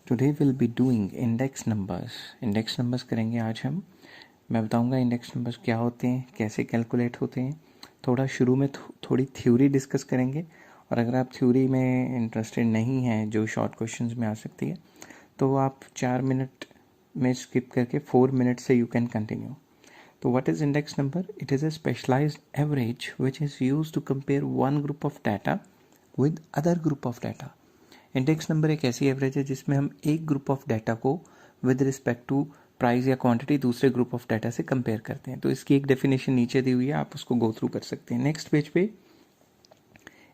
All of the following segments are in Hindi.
Today will be doing index numbers. Index numbers करेंगे आज हम। मैं बताऊंगा इंडेक्स नंबर्स क्या होते हैं, कैसे कैलकुलेट होते हैं। थोड़ा शुरू में थोड़ी थ्योरी डिस्कस करेंगे, और अगर आप थ्योरी में इंटरेस्टेड नहीं हैं जो शॉर्ट क्वेश्चंस में आ सकती है, तो आप 4 मिनट में स्किप करके 4 मिनट से यू कैन कंटिन्यू। तो what is index number? It is a specialised average which is used to compare one group of data with other group of data. Index number एक ऐसी एवरेज है जिसमें हम एक ग्रुप ऑफ डाटा को विद रिस्पेक्ट टू प्राइस या क्वांटिटी दूसरे ग्रुप ऑफ डाटा से कंपेयर करते हैं। तो इसकी एक डेफिनेशन नीचे दी हुई है, आप उसको गो थ्रू कर सकते हैं। नेक्स्ट पेज पे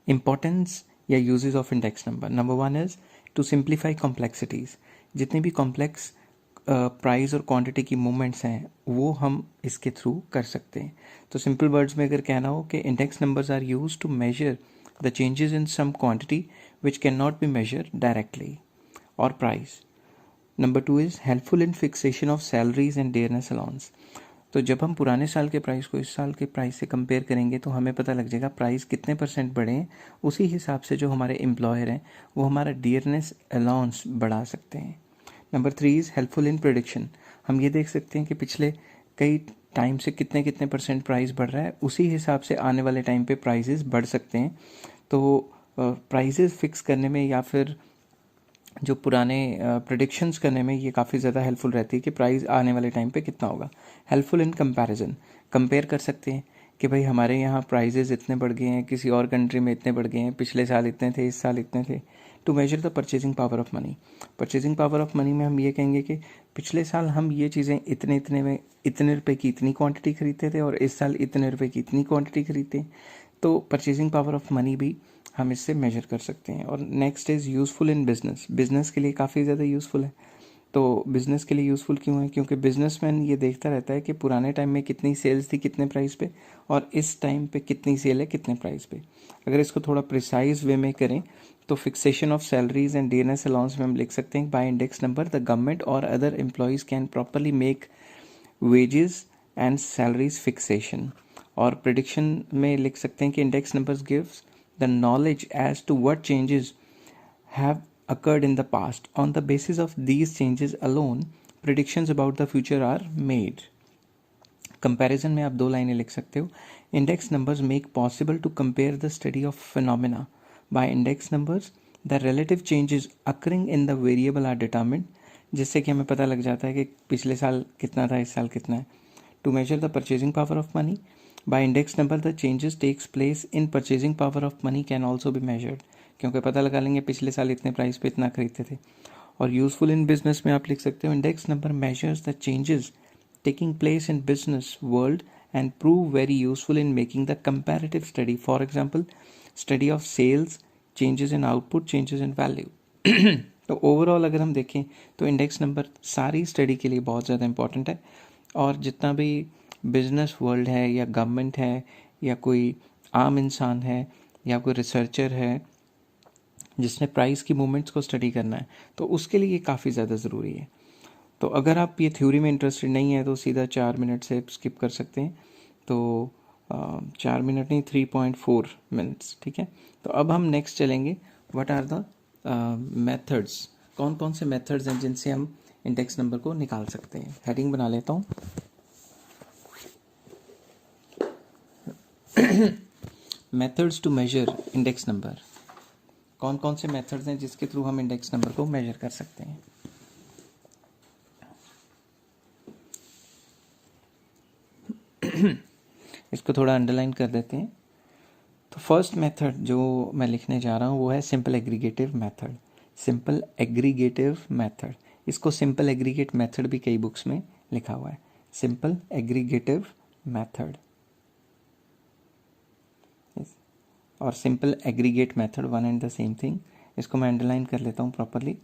इंपॉर्टेंस या uses of index number. Number 1 is to simplify complexities. जितनी भी कॉम्प्लेक्स प्राइस और क्वांटिटी की मूवमेंट्स हैं वो हम इसके थ्रू कर सकते हैं। तो सिंपल वर्ड्स में अगर कहना हो कि index numbers are use to measure the changes in some quantity which cannot be measured directly, or price. Number 2 is helpful in fixation of salaries and dearness allowance. तो जब हम पुराने साल के प्राइस को इस साल के प्राइस से कंपेयर करेंगे तो हमें पता लग जाएगा प्राइस कितने % बढ़े हैं। उसी हिसाब से जो हमारे एम्प्लॉयर हैं वो हमारा डियरनेस अलाउंस बढ़ा सकते हैं। Number 3 is helpful in prediction. हम ये देख सकते हैं कि पिछले कई टाइम से कितने कितने % प्राइस बढ़ रहा है, उसी हिसाब से आने वाले टाइम पे प्राइसेस बढ़ सकते हैं। तो प्राइसेस फिक्स करने में या फिर जो पुराने प्रेडिक्शंस करने में ये काफ़ी ज़्यादा हेल्पफुल रहती है कि प्राइस आने वाले टाइम पे कितना होगा। हेल्पफुल इन कंपैरिजन, कंपेयर कर सकते हैं कि भाई हमारे यहाँ प्राइजेस इतने बढ़ गए हैं, किसी और कंट्री में इतने बढ़ गए हैं, पिछले साल इतने थे, इस साल इतने थे। To measure the purchasing power of money. Purchasing power of money में हम ये कहेंगे कि पिछले साल हम ये चीज़ें इतने इतने में इतने रुपए की इतनी क्वांटिटी खरीदते थे और इस साल इतने रुपए की इतनी क्वांटिटी खरीदते हैं। तो परचेजिंग पावर ऑफ मनी भी हम इससे मेजर कर सकते हैं। और next is useful in business. Business के लिए काफ़ी ज़्यादा यूज़फुल है। तो बिज़नेस के लिए यूज़फुल क्यों है? क्योंकि बिजनेसमैन ये देखता रहता है कि पुराने टाइम में कितनी सेल्स थी कितने प्राइस पे, और इस टाइम पे कितनी सेल है कितने प्राइस पे। अगर इसको थोड़ा प्रिसाइज वे में करें तो fixation of salaries and dearness allowance में हम लिख सकते हैं by index number the government और other employees can properly make wages and salaries fixation. और प्रिडिक्शन में लिख सकते हैं कि index numbers gives the knowledge as to what changes have occurred in the past. On the basis of these changes alone, predictions about the future are made. Comparison में आप 2 लाइनें लिख सकते हो। Index numbers make possible to compare the study of phenomena. By index numbers, the relative changes occurring in the variable are determined, जिससे कि हमें पता लग जाता है कि पिछले साल कितना था, इस साल कितना है। To measure the purchasing power of money, by index number the changes takes place in purchasing power of money can also be measured, क्योंकि पता लगा लेंगे पिछले साल इतने प्राइस पे इतना खरीदते थे। और यूजफुल इन बिजनेस में आप लिख सकते हो index number measures the changes taking place in business world and prove very useful in making the comparative study. For example, study of sales, changes in output, changes in value. तो ओवरऑल अगर हम देखें तो इंडेक्स नंबर सारी स्टडी के लिए बहुत ज़्यादा इंपॉर्टेंट है। और जितना भी बिजनेस वर्ल्ड है या गवर्नमेंट है या कोई आम इंसान है या कोई रिसर्चर है जिसने प्राइस की मूवमेंट्स को स्टडी करना है, तो उसके लिए ये काफ़ी ज़्यादा ज़रूरी है। तो अगर आप ये थ्योरी में इंटरेस्टेड नहीं है तो सीधा 4 मिनट से स्किप कर सकते हैं। तो 4 मिनट नहीं, 3.4 मिनट्स, ठीक है। तो अब हम नेक्स्ट चलेंगे, व्हाट आर द मेथड्स। कौन कौन से मेथड्स हैं जिनसे हम इंडेक्स नंबर को निकाल सकते हैं। हेडिंग बना लेता हूँ। Methods to measure index number. कौन कौन से मेथड्स हैं जिसके थ्रू हम इंडेक्स नंबर को मेजर कर सकते हैं। इसको थोड़ा अंडरलाइन कर देते हैं। तो फर्स्ट मेथड जो मैं लिखने जा रहा हूँ वो है simple aggregative method. Simple aggregative method, इसको सिंपल एग्रीगेट मेथड भी कई बुक्स में लिखा हुआ है। सिंपल एग्रीगेटिव मेथड और simple aggregate method one and the same thing. इसको मैं अंडरलाइन कर लेता हूँ प्रॉपरली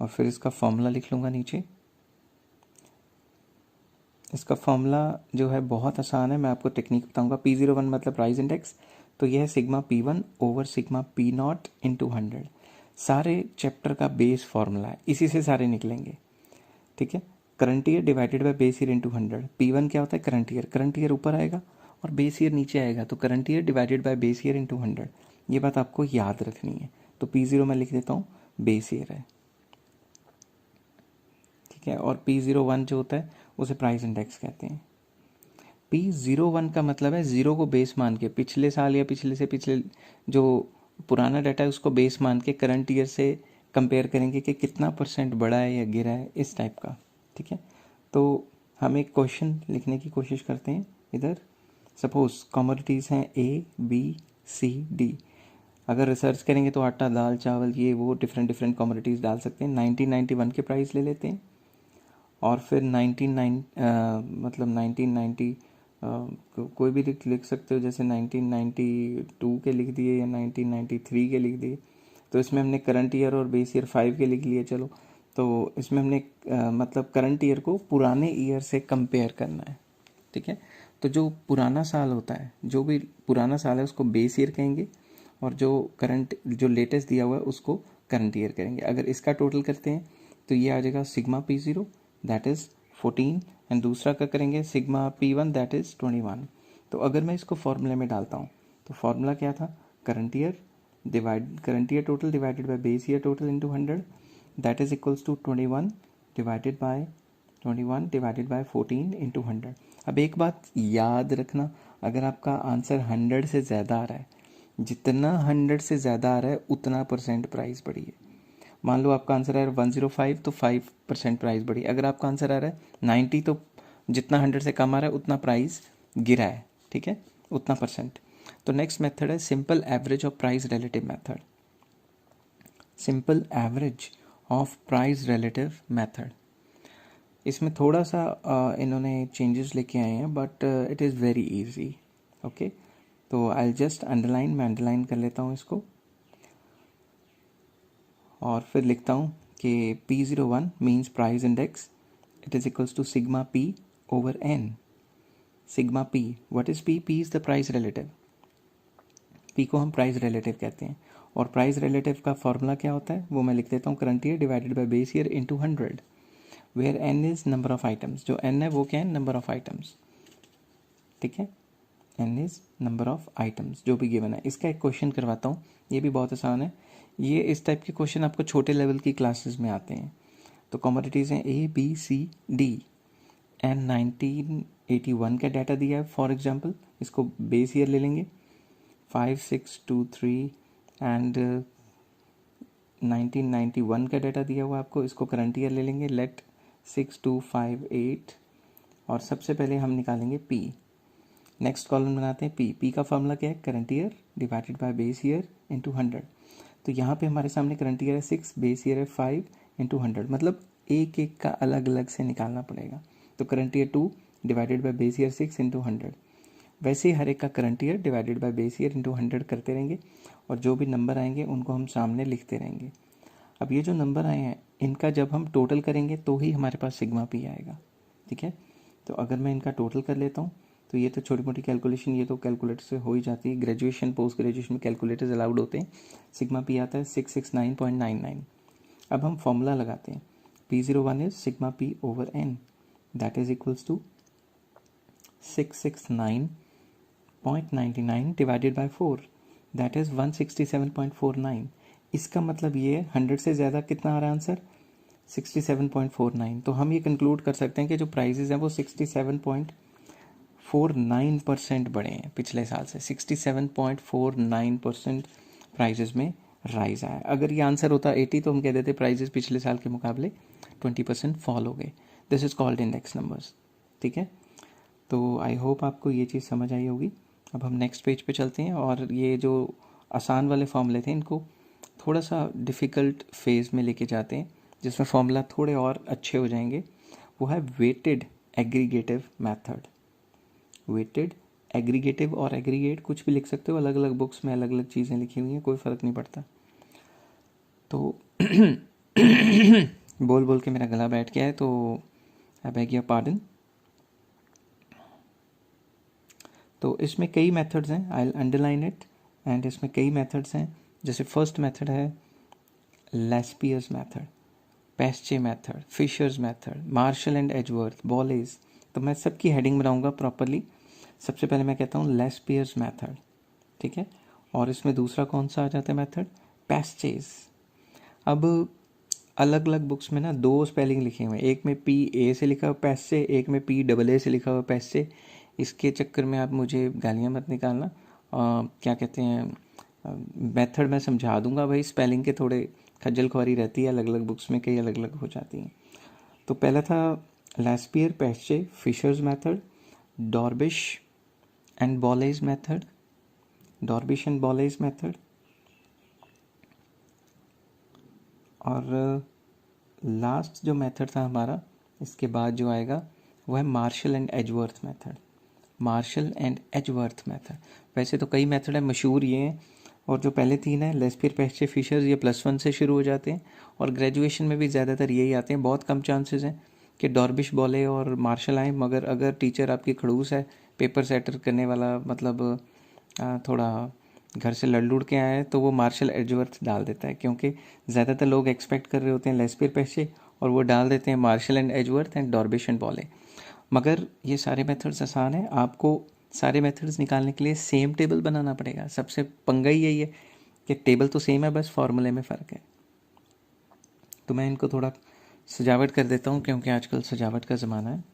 और फिर इसका फॉर्मूला लिख लूँगा नीचे। इसका फॉर्मूला जो है बहुत आसान है, मैं आपको टेक्निक बताऊंगा। P01 मतलब प्राइस इंडेक्स, तो यह है sigma P1 over sigma P0 into 100। सारे चैप्टर का बेस फॉर्मूला है, इसी से सारे निकलेंगे, ठीक है। Current year divided by base year into 100। P1 क्या होता है? Current year. करंट ईयर ऊपर आएगा और बेस ईयर नीचे आएगा, तो current year divided by base year into 100। ये बात आपको याद रखनी है। तो P0 में लिख देता हूँ बेस ईयर है। ठीक है। और P01 जो होता है उसे प्राइस इंडेक्स कहते हैं। P01 का मतलब है ज़ीरो को बेस मान के, पिछले साल या पिछले से पिछले जो पुराना डाटा है उसको बेस मान के करंट ईयर से कंपेयर करेंगे कि कितना % बढ़ा है या गिरा है, इस टाइप का, ठीक है। तो हम एक क्वेश्चन लिखने की कोशिश करते हैं इधर। सपोज कमोडिटीज़ हैं ABCD। अगर रिसर्च करेंगे तो आटा, दाल, चावल, ये वो डिफरेंट कमोडिटीज़ डाल सकते हैं। 1991 के प्राइस ले लेते हैं और फिर 1990 कोई भी लिख सकते हो, जैसे 1992 के लिख दिए या 1993 के लिख दिए। तो इसमें हमने current year or base year 5 के लिख लिए। चलो, तो इसमें हमने मतलब करंट ईयर को पुराने ईयर से कंपेयर करना है, ठीक है। तो जो पुराना साल होता है, जो भी पुराना साल है उसको बेस ईयर कहेंगे और जो लेटेस्ट दिया हुआ है उसको करंट ईयर करेंगे। अगर इसका टोटल करते हैं तो ये आ जाएगा sigma P0 that is 14 and दूसरा का करेंगे सिग्मा P1 दैट इज़ 21। तो अगर मैं इसको फॉर्मूले में डालता हूँ तो फॉर्मूला क्या था, current year total divided by base year total into 100 that is equals to 21 divided by 14 into 100। अब एक बात याद रखना, अगर आपका आंसर 100 से ज़्यादा आ रहा है, जितना 100 से ज़्यादा आ रहा है उतना % प्राइस बढ़ी है। मान लो आपका आंसर आ रहा है 105 तो 5% प्राइस बढ़ी। अगर आपका आंसर आ रहा है 90 तो जितना 100 से कम आ रहा है उतना प्राइस गिरा है, ठीक है, उतना %। तो नेक्स्ट मेथड है simple average of price relative method. Simple average of price relative method, इसमें थोड़ा सा इन्होंने चेंजेस लेके आए हैं but it is very easy. Okay, तो आई जस्ट मैं अंडरलाइन कर लेता हूँ इसको और फिर लिखता हूँ कि P01 means price index, it is equals to sigma P over N। Sigma P, what is P? P is the price relative. P को हम प्राइस रिलेटिव कहते हैं और प्राइस रिलेटिव का फॉर्मूला क्या होता है वो मैं लिख देता हूँ, current year divided by base year into 100 where N is number of items. जो N है वो क्या है, नंबर ऑफ आइटम्स, ठीक है। N is number of items जो भी गिवन है। इसका एक क्वेश्चन करवाता हूँ, ये भी बहुत आसान है। ये इस टाइप के क्वेश्चन आपको छोटे लेवल की क्लासेस में आते हैं। तो कमोडिटीज़ हैं ABCD एंड 1981 का डाटा दिया है फॉर एग्जांपल, इसको बेस ईयर ले लेंगे 5623 एंड 1991 का डाटा दिया हुआ आपको, इसको करंट ईयर ले लेंगे, लेट 6258 और सबसे पहले हम निकालेंगे P। नेक्स्ट कॉलम बनाते हैं P का फॉर्मूला क्या है, current year divided by base year into 100। तो यहाँ पे हमारे सामने करंट ईयर है 6, बेस ईयर है 5 इंटू 100, मतलब एक एक का अलग अलग से निकालना पड़ेगा। तो current year 2 divided by base year 6 into 100। वैसे ही हर एक का current year divided by base year into 100 करते रहेंगे और जो भी नंबर आएंगे उनको हम सामने लिखते रहेंगे। अब ये जो नंबर आए हैं इनका जब हम टोटल करेंगे तो ही हमारे पास सिग्मा P आएगा, ठीक है। तो अगर मैं इनका टोटल कर लेता हूँ तो ये तो छोटी मोटी कैलकुलेशन ये तो कैलकुलेटर से हो ही जाती है, ग्रेजुएशन पोस्ट ग्रेजुएशन में कैलकुलेटर्स अलाउड होते हैं। सिग्मा P आता है 669.99। अब हम फॉर्मूला लगाते हैं, P01 is sigma P over N that is equals to 669.99 divided by 4 that is 167.49। इसका मतलब ये है 100 से ज़्यादा कितना आ रहा है आंसर, 67.49। तो हम ये कंक्लूड कर सकते हैं कि जो प्राइजेज़ हैं वो 67.49% बढ़े हैं पिछले साल से। 67.49% प्राइजेज़ में राइज आया। अगर ये आंसर होता 80 तो हम कह देते प्राइजेज़ पिछले साल के मुकाबले 20% फॉल हो गए। This is called index numbers, ठीक है। तो आई होप आपको ये चीज़ समझ आई होगी। अब हम नेक्स्ट पेज पे चलते हैं और ये जो आसान वाले फॉर्मूले थे इनको थोड़ा सा डिफ़िकल्ट फेज़ में लेके जाते हैं जिसमें फॉर्मूला थोड़े और अच्छे हो जाएंगे। वो है weighted aggregative method. Weighted aggregative और एग्रीगेट कुछ भी लिख सकते हो, अलग अलग बुक्स में अलग अलग चीज़ें लिखी हुई हैं, कोई फ़र्क नहीं पड़ता। तो बोल बोल के मेरा गला बैठ गया है तो आई बेग योर पार्डन। तो इसमें कई मेथड्स हैं, I will underline it and इसमें कई मेथड्स हैं। जैसे फर्स्ट मेथड है Laspeyres method, Paasche method, Fisher's method, Marshall and Edgeworth, Bowley's. तो मैं सबकी हेडिंग बनाऊंगा प्रॉपरली। सबसे पहले मैं कहता हूँ लेस्पियर्स मेथड, ठीक है। और इसमें दूसरा कौन सा आ जाता है मेथड, पेस्चेज। अब अलग अलग बुक्स में ना दो स्पेलिंग लिखे हुए हैं, एक में पी ए से लिखा हुआ पैस से, एक में पी डबल ए से लिखा हुआ पैस से। इसके चक्कर में आप मुझे गालियाँ मत निकालना। क्या कहते हैं, मेथड मैं समझा दूंगा भाई, स्पेलिंग के थोड़े खज्जल खुआरी रहती है, अलग अलग बुक्स में कई अलग अलग हो जाती हैं। तो पहला था Laspeyres Paasche Fisher's method, Drobisch and Bowley's method, Drobisch and Bowley's method. और लास्ट जो मेथड था हमारा इसके बाद जो आएगा वो है Marshall and Edgeworth method, Marshall and Edgeworth method. वैसे तो कई मेथड है, मशहूर ये हैं, और जो पहले तीन है लेस्पियर पैस्चे फिशर्स ये +1 से शुरू हो जाते हैं, और ग्रेजुएशन में भी ज़्यादातर यही आते हैं। बहुत कम चांसेस हैं कि डॉर्बिश बॉले और मार्शल आए, मगर अगर टीचर आपकी खड़ूस है, पेपर सेटर करने वाला, मतलब थोड़ा घर से लड़ लुड़ के आया है, तो वो मार्शल एजवर्थ डाल देता है, क्योंकि ज़्यादातर लोग एक्सपेक्ट कर रहे होते हैं लेस्पियर पैस्चे और वो डाल देते हैं Marshall and Edgeworth and Drobisch and Bowley. मगर ये सारे मेथड्स आसान है, आपको सारे मेथड्स निकालने के लिए सेम टेबल बनाना पड़ेगा। सबसे पंगा ही यही है कि टेबल तो सेम है, बस फॉर्मूले में फ़र्क है। तो मैं इनको थोड़ा सजावट कर देता हूँ, क्योंकि आजकल सजावट का ज़माना है।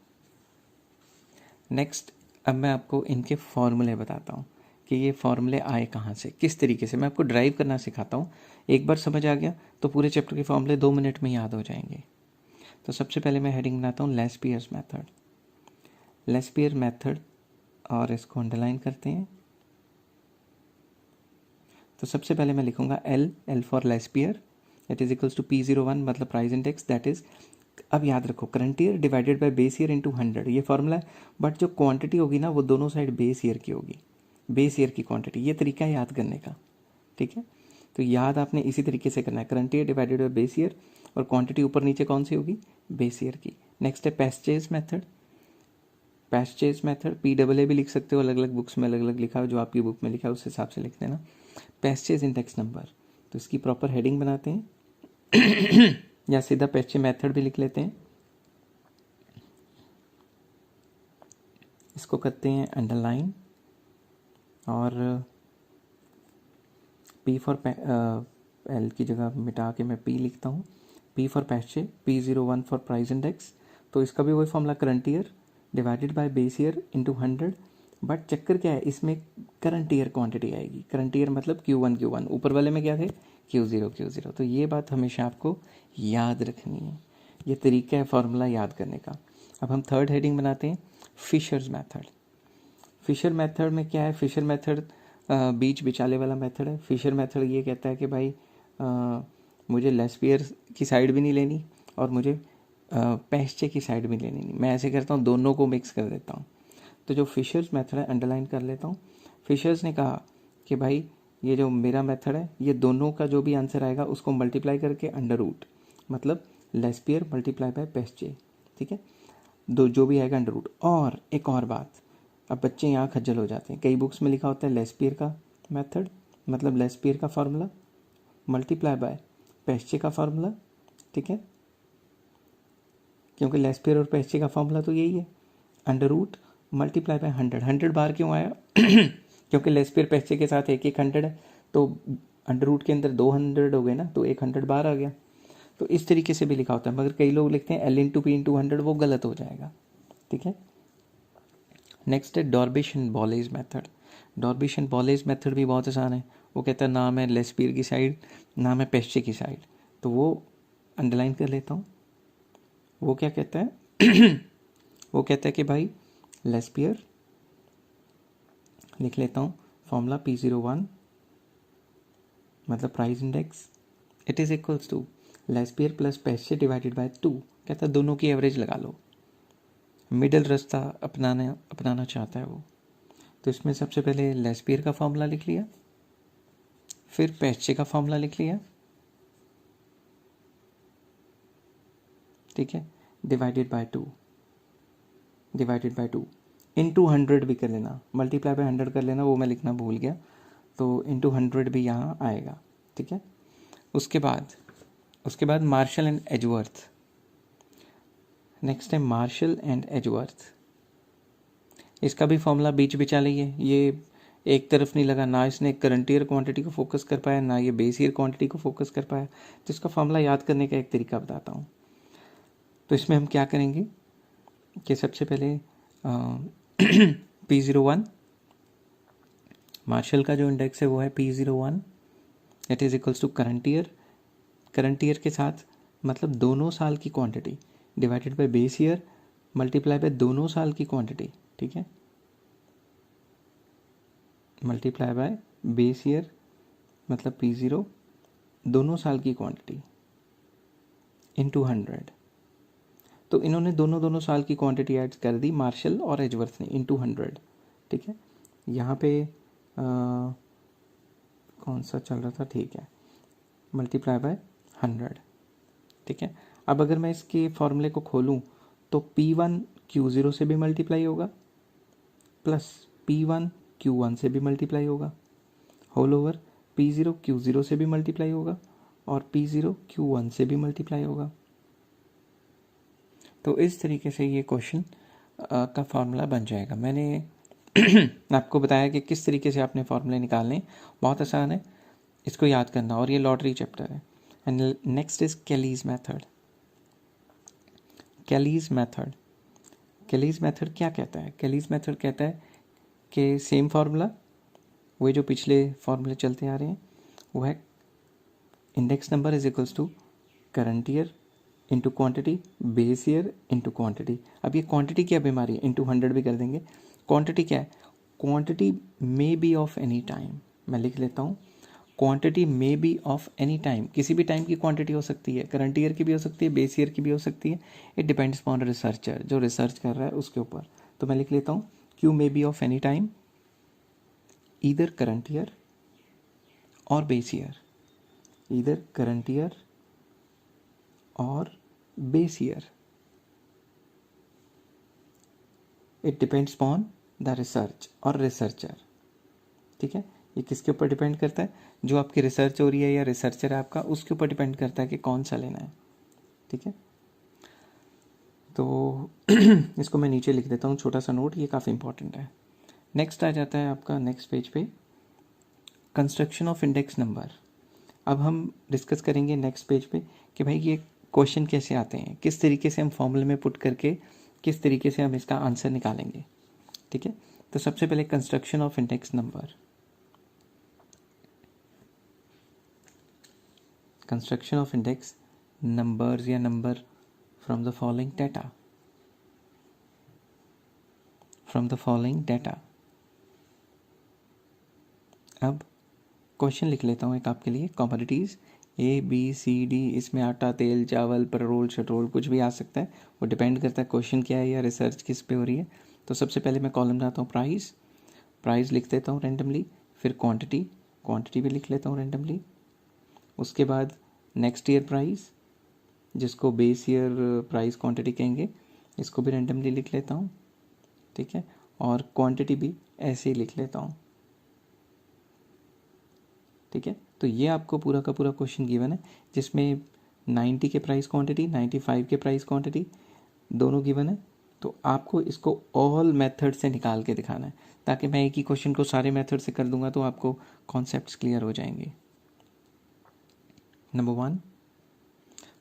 नेक्स्ट, अब मैं आपको इनके फॉर्मूले बताता हूँ कि ये फॉर्मूले आए कहाँ से, किस तरीके से। मैं आपको ड्राइव करना सिखाता हूँ, एक बार समझ आ गया तो पूरे चैप्टर के फॉर्मूले 2 मिनट में याद हो जाएंगे। तो सबसे पहले मैं हेडिंग बनाता हूँ लेस्पियर्स मेथड, लेस्पियर मेथड, और इसको अंडरलाइन करते हैं। तो सबसे पहले मैं लिखूंगा L for Laspeyres, that is equals to P01, मतलब प्राइस इंडेक्स, दैट इज, अब याद रखो, current year divided by base year into 100, ये फॉर्मूला है। बट जो क्वांटिटी होगी ना वो दोनों साइड बेस ईयर की होगी, बेस ईयर की क्वांटिटी। ये तरीका है याद करने का, ठीक है। तो याद आपने इसी तरीके से करना है, current year divided by base year, और क्वांटिटी ऊपर नीचे कौन सी होगी, बेस ईयर की। नेक्स्ट है पैस्चेज मेथड, पैस्चेज मेथड, PAA भी लिख सकते हो, अलग अलग बुक्स में अलग अलग लिखा हो, जो आपकी बुक में लिखा है उस हिसाब से लिख देना। पैस्चेज इंडेक्स नंबर, तो इसकी प्रॉपर हेडिंग बनाते हैं या सीधा पैस्चे मेथड भी लिख लेते हैं। इसको करते हैं अंडरलाइन, और P फॉर एल की जगह मिटा के मैं P लिखता हूँ। P for Paasche, P01 for price index. तो इसका भी वही formula, current year divided by base year into 100। But चक्कर क्या है, इसमें करंट ईयर क्वांटिटी आएगी, करंट ईयर मतलब Q1, ऊपर वाले में क्या थे, Q0। तो ये बात हमेशा आपको याद रखनी है, ये तरीका है फॉर्मूला याद करने का। अब हम थर्ड हेडिंग बनाते हैं फिशर्स मेथड। फिशर मेथड में क्या है, फिशर मेथड बीच बिचाले वाला मेथड है। फिशर मेथड ये कहता है कि भाई मुझे लेस्पियर की साइड भी नहीं लेनी और मुझे पैस्चे की साइड भी लेनी नहीं, मैं ऐसे करता हूँ, दोनों को मिक्स कर देता हूँ। तो जो फिशर्स मेथड है अंडरलाइन कर लेता हूँ। फिशर्स ने कहा कि भाई ये जो मेरा मेथड है, ये दोनों का जो भी आंसर आएगा उसको मल्टीप्लाई करके अंडर रूट, मतलब लेस्पियर मल्टीप्लाई बाय पैस्चे, ठीक है, दो जो भी आएगा अंडर रूट। और एक और बात, अब बच्चे यहाँ खज्जल हो जाते हैं, कई बुक्स में लिखा होता है लेस्पियर का मेथड, मतलब लेस्पियर का फार्मूला मल्टीप्लाई बाय पैस्चे का फार्मूला, ठीक है, क्योंकि लेस्पियर और पैस्चे का फार्मूला तो यही है, अंडर रूट मल्टीप्लाई बाय 100 बार क्यों आया क्योंकि लेस्पियर पैस्चे के साथ एक 100 है, तो अंडर रूट के अंदर 200 हो गए ना, तो 100 बार आ गया। तो इस तरीके से भी लिखा होता है, मगर कई लोग लिखते हैं L इंटू P इंटू 100, वो गलत हो जाएगा, ठीक है। नेक्स्ट है डॉर्बिश and Bowley's method. Drobisch and Bowley's method भी बहुत आसान है, वो कहता है नाम है लेस्पियर की साइड, नाम है पैस्चे की साइड, तो वो अंडरलाइन कर लेता हूँ। वो क्या कहता है वो कहता है कि भाई लेस्पियर लिख लेता हूँ, फॉर्मूला P01 मतलब price index, it is equals to Laspeyres plus Paasche divided by 2। कहता है दोनों की एवरेज लगा लो, मिडल रास्ता अपनाना चाहता है वो। तो इसमें सबसे पहले लेस्पियर का फॉर्मूला लिख लिया, फिर पैस्चे का फॉर्मूला लिख लिया, ठीक है, डिवाइडेड बाय 2 इंटू 100 भी कर लेना, मल्टीप्लाई बाय 100 कर लेना, वो मैं लिखना भूल गया, तो इंटू 100 भी यहाँ आएगा, ठीक है। उसके बाद मार्शल एंड एजवर्थ। नेक्स्ट है मार्शल एंड एजवर्थ, इसका भी फॉर्मूला बीच बिचा लीजिए, ये एक तरफ नहीं लगा, ना इसने करंट ईयर क्वांटिटी को फोकस कर पाया, ना ये बेस ईयर क्वांटिटी को फोकस कर पाया। तो इसका फॉर्मूला याद करने का एक तरीका बताता हूँ। तो इसमें हम क्या करेंगे कि सबसे पहले P01 मार्शल का जो इंडेक्स है वो है P01, that is equals to current year. Current year के साथ मतलब दोनों साल की quantity divided by base year multiply by दोनों साल की क्वांटिटी, ठीक है, मल्टीप्लाई बाय बेस ईयर मतलब P0 दोनों साल की क्वांटिटी इनटू 100। तो इन्होंने दोनों साल की क्वांटिटी ऐड कर दी, मार्शल और एजवर्थ ने, इनटू 100, ठीक है। यहाँ पे कौन सा चल रहा था, ठीक है, मल्टीप्लाई बाय 100, ठीक है। अब अगर मैं इसके फॉर्मूले को खोलूँ तो P1 Q0 से भी मल्टीप्लाई होगा प्लस P1 Q1 से भी मल्टीप्लाई होगा, होल ओवर P0 Q0 से भी मल्टीप्लाई होगा और P0 Q1 से भी मल्टीप्लाई होगा। तो इस तरीके से ये क्वेश्चन का फॉर्मूला बन जाएगा। मैंने आपको बताया कि किस तरीके से आपने फॉर्मूले निकालने, बहुत आसान है इसको याद करना, और ये लॉटरी चैप्टर है। And next is Kelly's method. Kelly's method, Kelly's method क्या कहता है? कैलीज मेथड कहता है कि सेम फार्मूला, वही जो पिछले फार्मूले चलते आ रहे हैं, वो है index number is equals to current year into quantity, base year into quantity. अब ये क्वांटिटी क्या बीमारी है, इंटू 100 भी कर देंगे। क्वांटिटी क्या है? Quantity may be of any time. मैं लिख लेता हूँ, quantity may be of any time. किसी भी टाइम की क्वांटिटी हो सकती है, करंट ईयर की भी हो सकती है, बेस ईयर की भी हो सकती है। इट डिपेंड्स अपॉन रिसर्चर, जो रिसर्च कर रहा है उसके ऊपर। तो मैं लिख लेता हूँ Q may be of any time either current year or base year, either current year or base year. It depends upon the research or researcher, ठीक है। ये किसके ऊपर डिपेंड करता है? जो आपकी रिसर्च हो रही है या रिसर्चर है आपका, उसके ऊपर डिपेंड करता है कि कौन सा लेना है, ठीक है। तो इसको मैं नीचे लिख देता हूँ, छोटा सा नोट, ये काफ़ी इंपॉर्टेंट है। नेक्स्ट आ जाता है आपका नेक्स्ट पेज पे कंस्ट्रक्शन ऑफ इंडेक्स नंबर। अब हम डिस्कस करेंगे नेक्स्ट पेज पे कि भाई ये क्वेश्चन कैसे आते हैं, किस तरीके से हम फॉर्मूले में पुट करके किस तरीके से हम इसका आंसर निकालेंगे, ठीक है। तो सबसे पहले construction of index number. Construction of index numbers या number from the following data, from the following data. अब क्वेश्चन लिख लेता हूँ एक आपके लिए। कमोडिटीज़ ABCD, इसमें आटा, तेल, चावल, पेट्रोल, शट्रोल, कुछ भी आ सकता है, वो डिपेंड करता है क्वेश्चन क्या है या रिसर्च किस पे हो रही है। तो सबसे पहले मैं कॉलम बनाता हूँ प्राइस, प्राइस लिख देता हूँ रेंडमली, फिर क्वांटिटी, क्वांटिटी भी लिख लेता हूँ रेंडमली। उसके बाद नेक्स्ट ईयर प्राइस, जिसको बेस ईयर प्राइस क्वांटिटी कहेंगे, इसको भी रेंडमली लिख लेता हूँ, ठीक है। और क्वांटिटी भी ऐसे ही लिख लेता हूँ, ठीक है। तो ये आपको पूरा का पूरा क्वेश्चन गिवन है, जिसमें 90 के प्राइस क्वांटिटी, 95 के प्राइस क्वांटिटी दोनों गिवन है। तो आपको इसको ऑल मेथड से निकाल के दिखाना है, ताकि मैं एक ही क्वेश्चन को सारे मेथड से कर दूंगा तो आपको कॉन्सेप्ट्स क्लियर हो जाएंगे। Number 1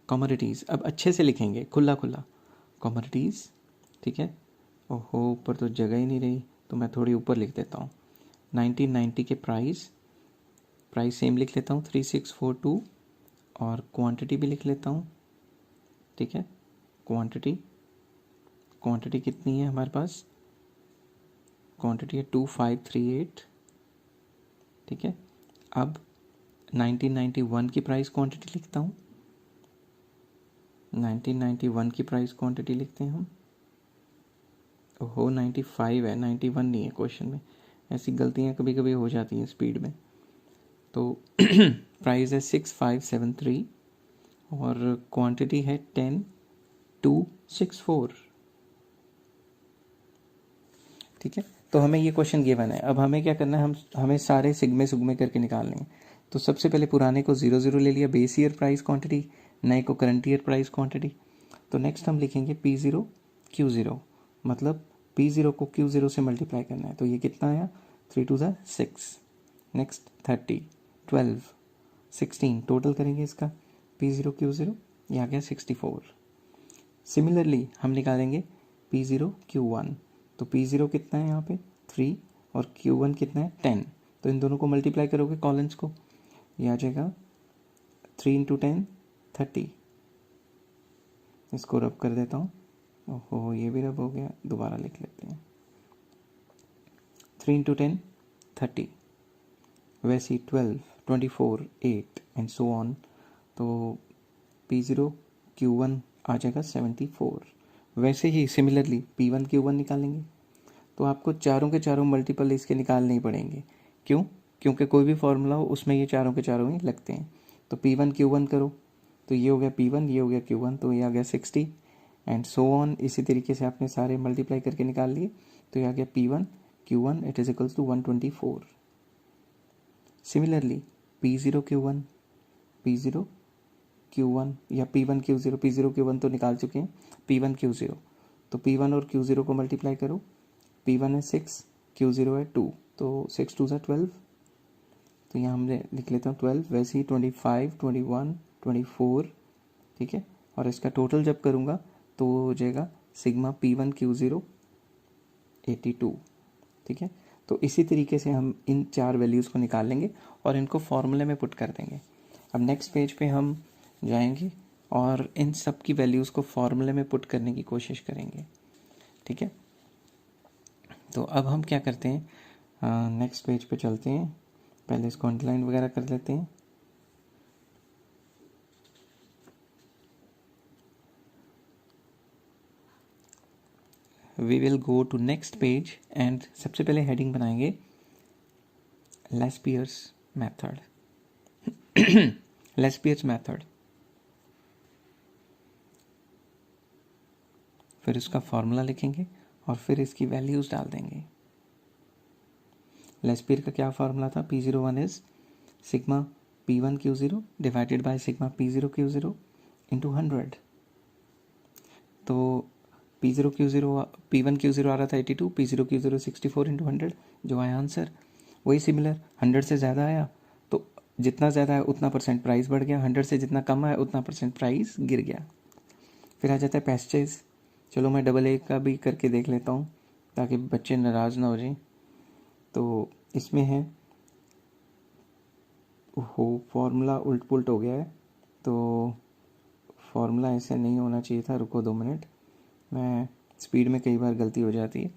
commodities. अब अच्छे से लिखेंगे, खुला खुला, कमोडिटीज़, ठीक है। ओहो, ऊपर तो जगह ही नहीं रही, तो मैं थोड़ी ऊपर लिख देता हूँ। 1990 के प्राइस, प्राइस सेम लिख लेता हूँ 3642, और क्वांटिटी भी लिख लेता हूँ, ठीक है। क्वांटिटी, क्वांटिटी कितनी है हमारे पास? क्वांटिटी है 2538, ठीक है। अब 1991 की प्राइस क्वांटिटी लिखता हूँ, 1991 की प्राइस क्वांटिटी लिखते हैं हम। ओहो 95 है, 91 नहीं है क्वेश्चन में। ऐसी गलतियाँ कभी कभी हो जाती हैं स्पीड में। तो प्राइस है 6573 और क्वांटिटी है 10264, ठीक है। तो हमें ये क्वेश्चन गिवन है। अब हमें क्या करना है, हमें सारे सिग्मे सुगमे करके निकालने हैं। तो सबसे पहले पुराने को 00 ले लिया, बेस ईयर प्राइस क्वांटिटी, नए को करंट ईयर प्राइस क्वांटिटी। तो नेक्स्ट हम लिखेंगे P0 Q0, मतलब P0 को Q0 से मल्टीप्लाई करना है। तो ये कितना आया 3 2 6, नेक्स्ट 30, 12, 16, टोटल करेंगे इसका P0 Q0, ये आ गया 64। सिमिलरली हम निकालेंगे P0 Q1, तो P0 कितना है यहाँ पे 3 और Q1 कितना है 10, तो इन दोनों को मल्टीप्लाई करोगे कॉलम्स को, ये आ जाएगा 3 इंटू 10 30। इसको रब कर देता हूँ, ओहो ये भी रब हो गया, दोबारा लिख लेते हैं 3 इंटू 10 30, वैसे 12 24 8 एंड सो ऑन, तो P0 Q1 आ जाएगा 74। वैसे ही सिमिलरली P1 Q1 निकालेंगे, तो आपको चारों के चारों मल्टीपल इसके निकालने ही पड़ेंगे। क्यों? क्योंकि कोई भी फॉर्मूला हो उसमें ये चारों के चारों ही लगते हैं। तो P1 Q1 करो, तो ये हो गया P1, ये हो गया Q1, तो ये आ गया 60 एंड सो ऑन। इसी तरीके से आपने सारे मल्टीप्लाई करके निकाल लिए, तो ये आ गया P1 Q1 it is equals to 124। Similarly P0 Q1, P0 Q1 या P1 Q0, P0 Q1 तो निकाल चुके हैं, P1 Q0, तो P1 और Q0 को मल्टीप्लाई करो, P1 है 6, Q0 है 2, तो 6 2 12, तो यहाँ हमने लिख लेता हूँ 12, वैसे ही 25 21 24, ठीक है। और इसका टोटल जब करूँगा तो हो जाएगा सिग्मा P1 Q0 82, ठीक है। तो इसी तरीके से हम इन चार वैल्यूज़ को निकाल लेंगे और इनको फॉर्मूले में पुट कर देंगे। अब नेक्स्ट पेज पे हम जाएंगे और इन सब की वैल्यूज़ को फॉर्मूले में पुट करने की कोशिश करेंगे, ठीक है। तो अब हम क्या करते हैं, नेक्स्ट पेज पे चलते हैं, पहले इसको अंडरलाइन वगैरह कर लेते हैं। We will go to next page and सबसे पहले हेडिंग बनाएंगे लेस्पियर्स मेथड। लेस्पियर्स मेथड, फिर इसका फॉर्मूला लिखेंगे और फिर इसकी वैल्यूज़ डाल देंगे। लेस्पियर का क्या फार्मूला था, P01 is sigma P1 Q0 divided by sigma P0 Q0 into 100। तो P0 Q0 P1 Q0 आ रहा था 82, P0 Q0 64 इंटू 100, जो आया आंसर वही सिमिलर। 100 से ज़्यादा आया तो जितना ज़्यादा है उतना परसेंट प्राइस बढ़ गया, 100 से जितना कम आया उतना परसेंट प्राइस गिर गया। फिर आ जाता है पैस्चेज। चलो मैं डबल ए का भी करके देख लेता हूँ ताकि बच्चे नाराज़ ना हो जाएं। तो इसमें है, हो फॉर्मूला उल्ट पुल्ट हो गया है, तो फॉर्मूला ऐसे नहीं होना चाहिए था। रुको 2 मिनट, मैं स्पीड में कई बार गलती हो जाती है।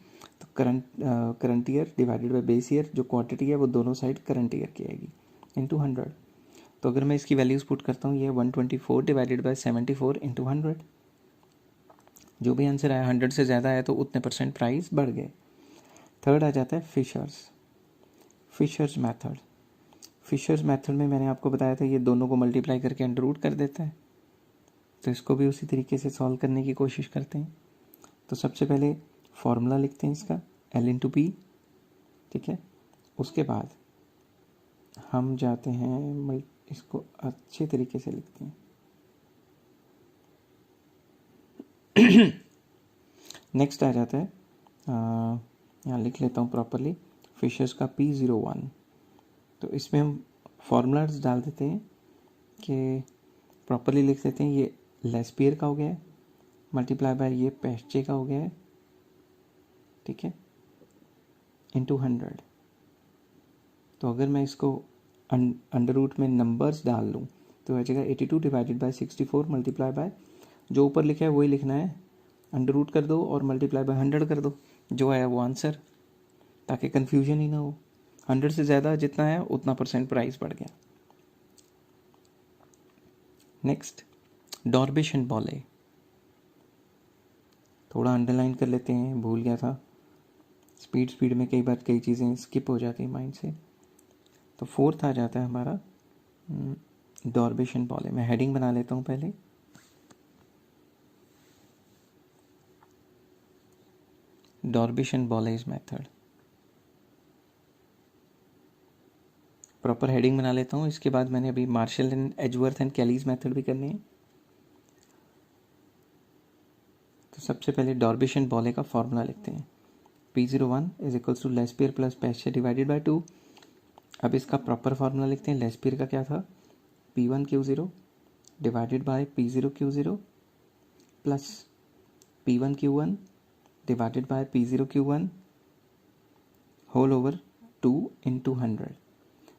तो current year divided by base year, जो क्वांटिटी है वो दोनों साइड करंट ईयर की आएगी, इंटू 100। तो अगर मैं इसकी वैल्यूज़ पुट करता हूँ, ये 124 डिवाइडेड बाय 74 इंटू 100, जो भी आंसर आया 100 से ज़्यादा आया तो उतने परसेंट प्राइस बढ़ गए। थर्ड आ जाता है फिशर्स मेथड। फिशर्स मेथड में मैंने आपको बताया था ये दोनों को मल्टीप्लाई करके अंडर रूट कर देता है, तो इसको भी उसी तरीके से सॉल्व करने की कोशिश करते हैं। तो सबसे पहले फॉर्मूला लिखते हैं इसका L इंटू पी, ठीक है। उसके बाद हम जाते हैं, इसको अच्छे तरीके से लिखते हैं। नेक्स्ट आ जाता है, यहाँ लिख लेता हूँ प्रॉपरली, फिशर्स का P01। तो इसमें हम फॉर्मूलाज डाल देते हैं कि प्रॉपरली लिख देते हैं। ये लेस्पियर का हो गया है, मल्टीप्लाई बाय ये पैस्चे का हो गया है, ठीक है, इंटू 100। तो अगर मैं इसको अंडर रूट में नंबर्स डाल लूँ तो आ जाएगा 82 डिवाइडेड बाय 64 मल्टीप्लाई बाय, जो ऊपर लिखा है वही लिखना है, अंडर रूट कर दो और मल्टीप्लाई बाय 100 कर दो, जो आया वो आंसर, ताकि कन्फ्यूजन ही ना हो। 100 से ज़्यादा जितना है उतना परसेंट प्राइस बढ़ गया। नेक्स्ट डॉर्बिश एंड बॉले, थोड़ा अंडरलाइन कर लेते हैं, भूल गया था, स्पीड में कई बार कई चीज़ें स्किप हो जाती हैं माइंड से। तो फोर्थ आ जाता है हमारा डॉर्बिश एंड बॉले। मैं हेडिंग बना लेता हूँ पहले, Drobisch and Bowley's method. Proper heading बना लेता हूँ। इसके बाद मैंने अभी Marshall and Edgeworth and Kelly's method भी करनी है। तो सबसे पहले डॉर्बिश एंड बॉले का फॉर्मूला लिखते हैं, P01 is equals to Laspeyres plus Paasche divided by 2। अब इसका प्रॉपर फार्मूला लिखते हैं। लेस्पियर का क्या था, P1Q0 divided by P0Q0 plus P1Q1 divided by P0Q1 whole over 2 into 100।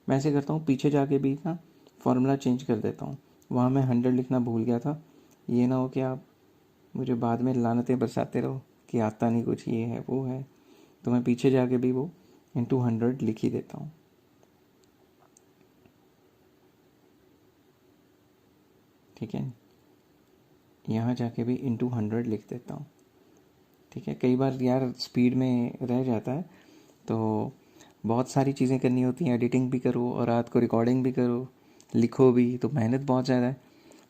मैं ऐसे करता हूँ, पीछे जाके भी ना फार्मूला चेंज कर देता हूँ। वहाँ मैं 100 लिखना भूल गया था, ये ना हो कि आप मुझे बाद में लानतें बरसाते रहो कि आता नहीं कुछ, ये है वो है। तो मैं पीछे जाके भी वो इंटू 100 लिख ही देता हूँ। ठीक है, यहाँ जाके भी इंटू 100 लिख देता हूँ। ठीक है, कई बार यार स्पीड में रह जाता है, तो बहुत सारी चीज़ें करनी होती हैं, एडिटिंग भी करो और रात को रिकॉर्डिंग भी करो, लिखो भी, तो मेहनत बहुत ज़्यादा है।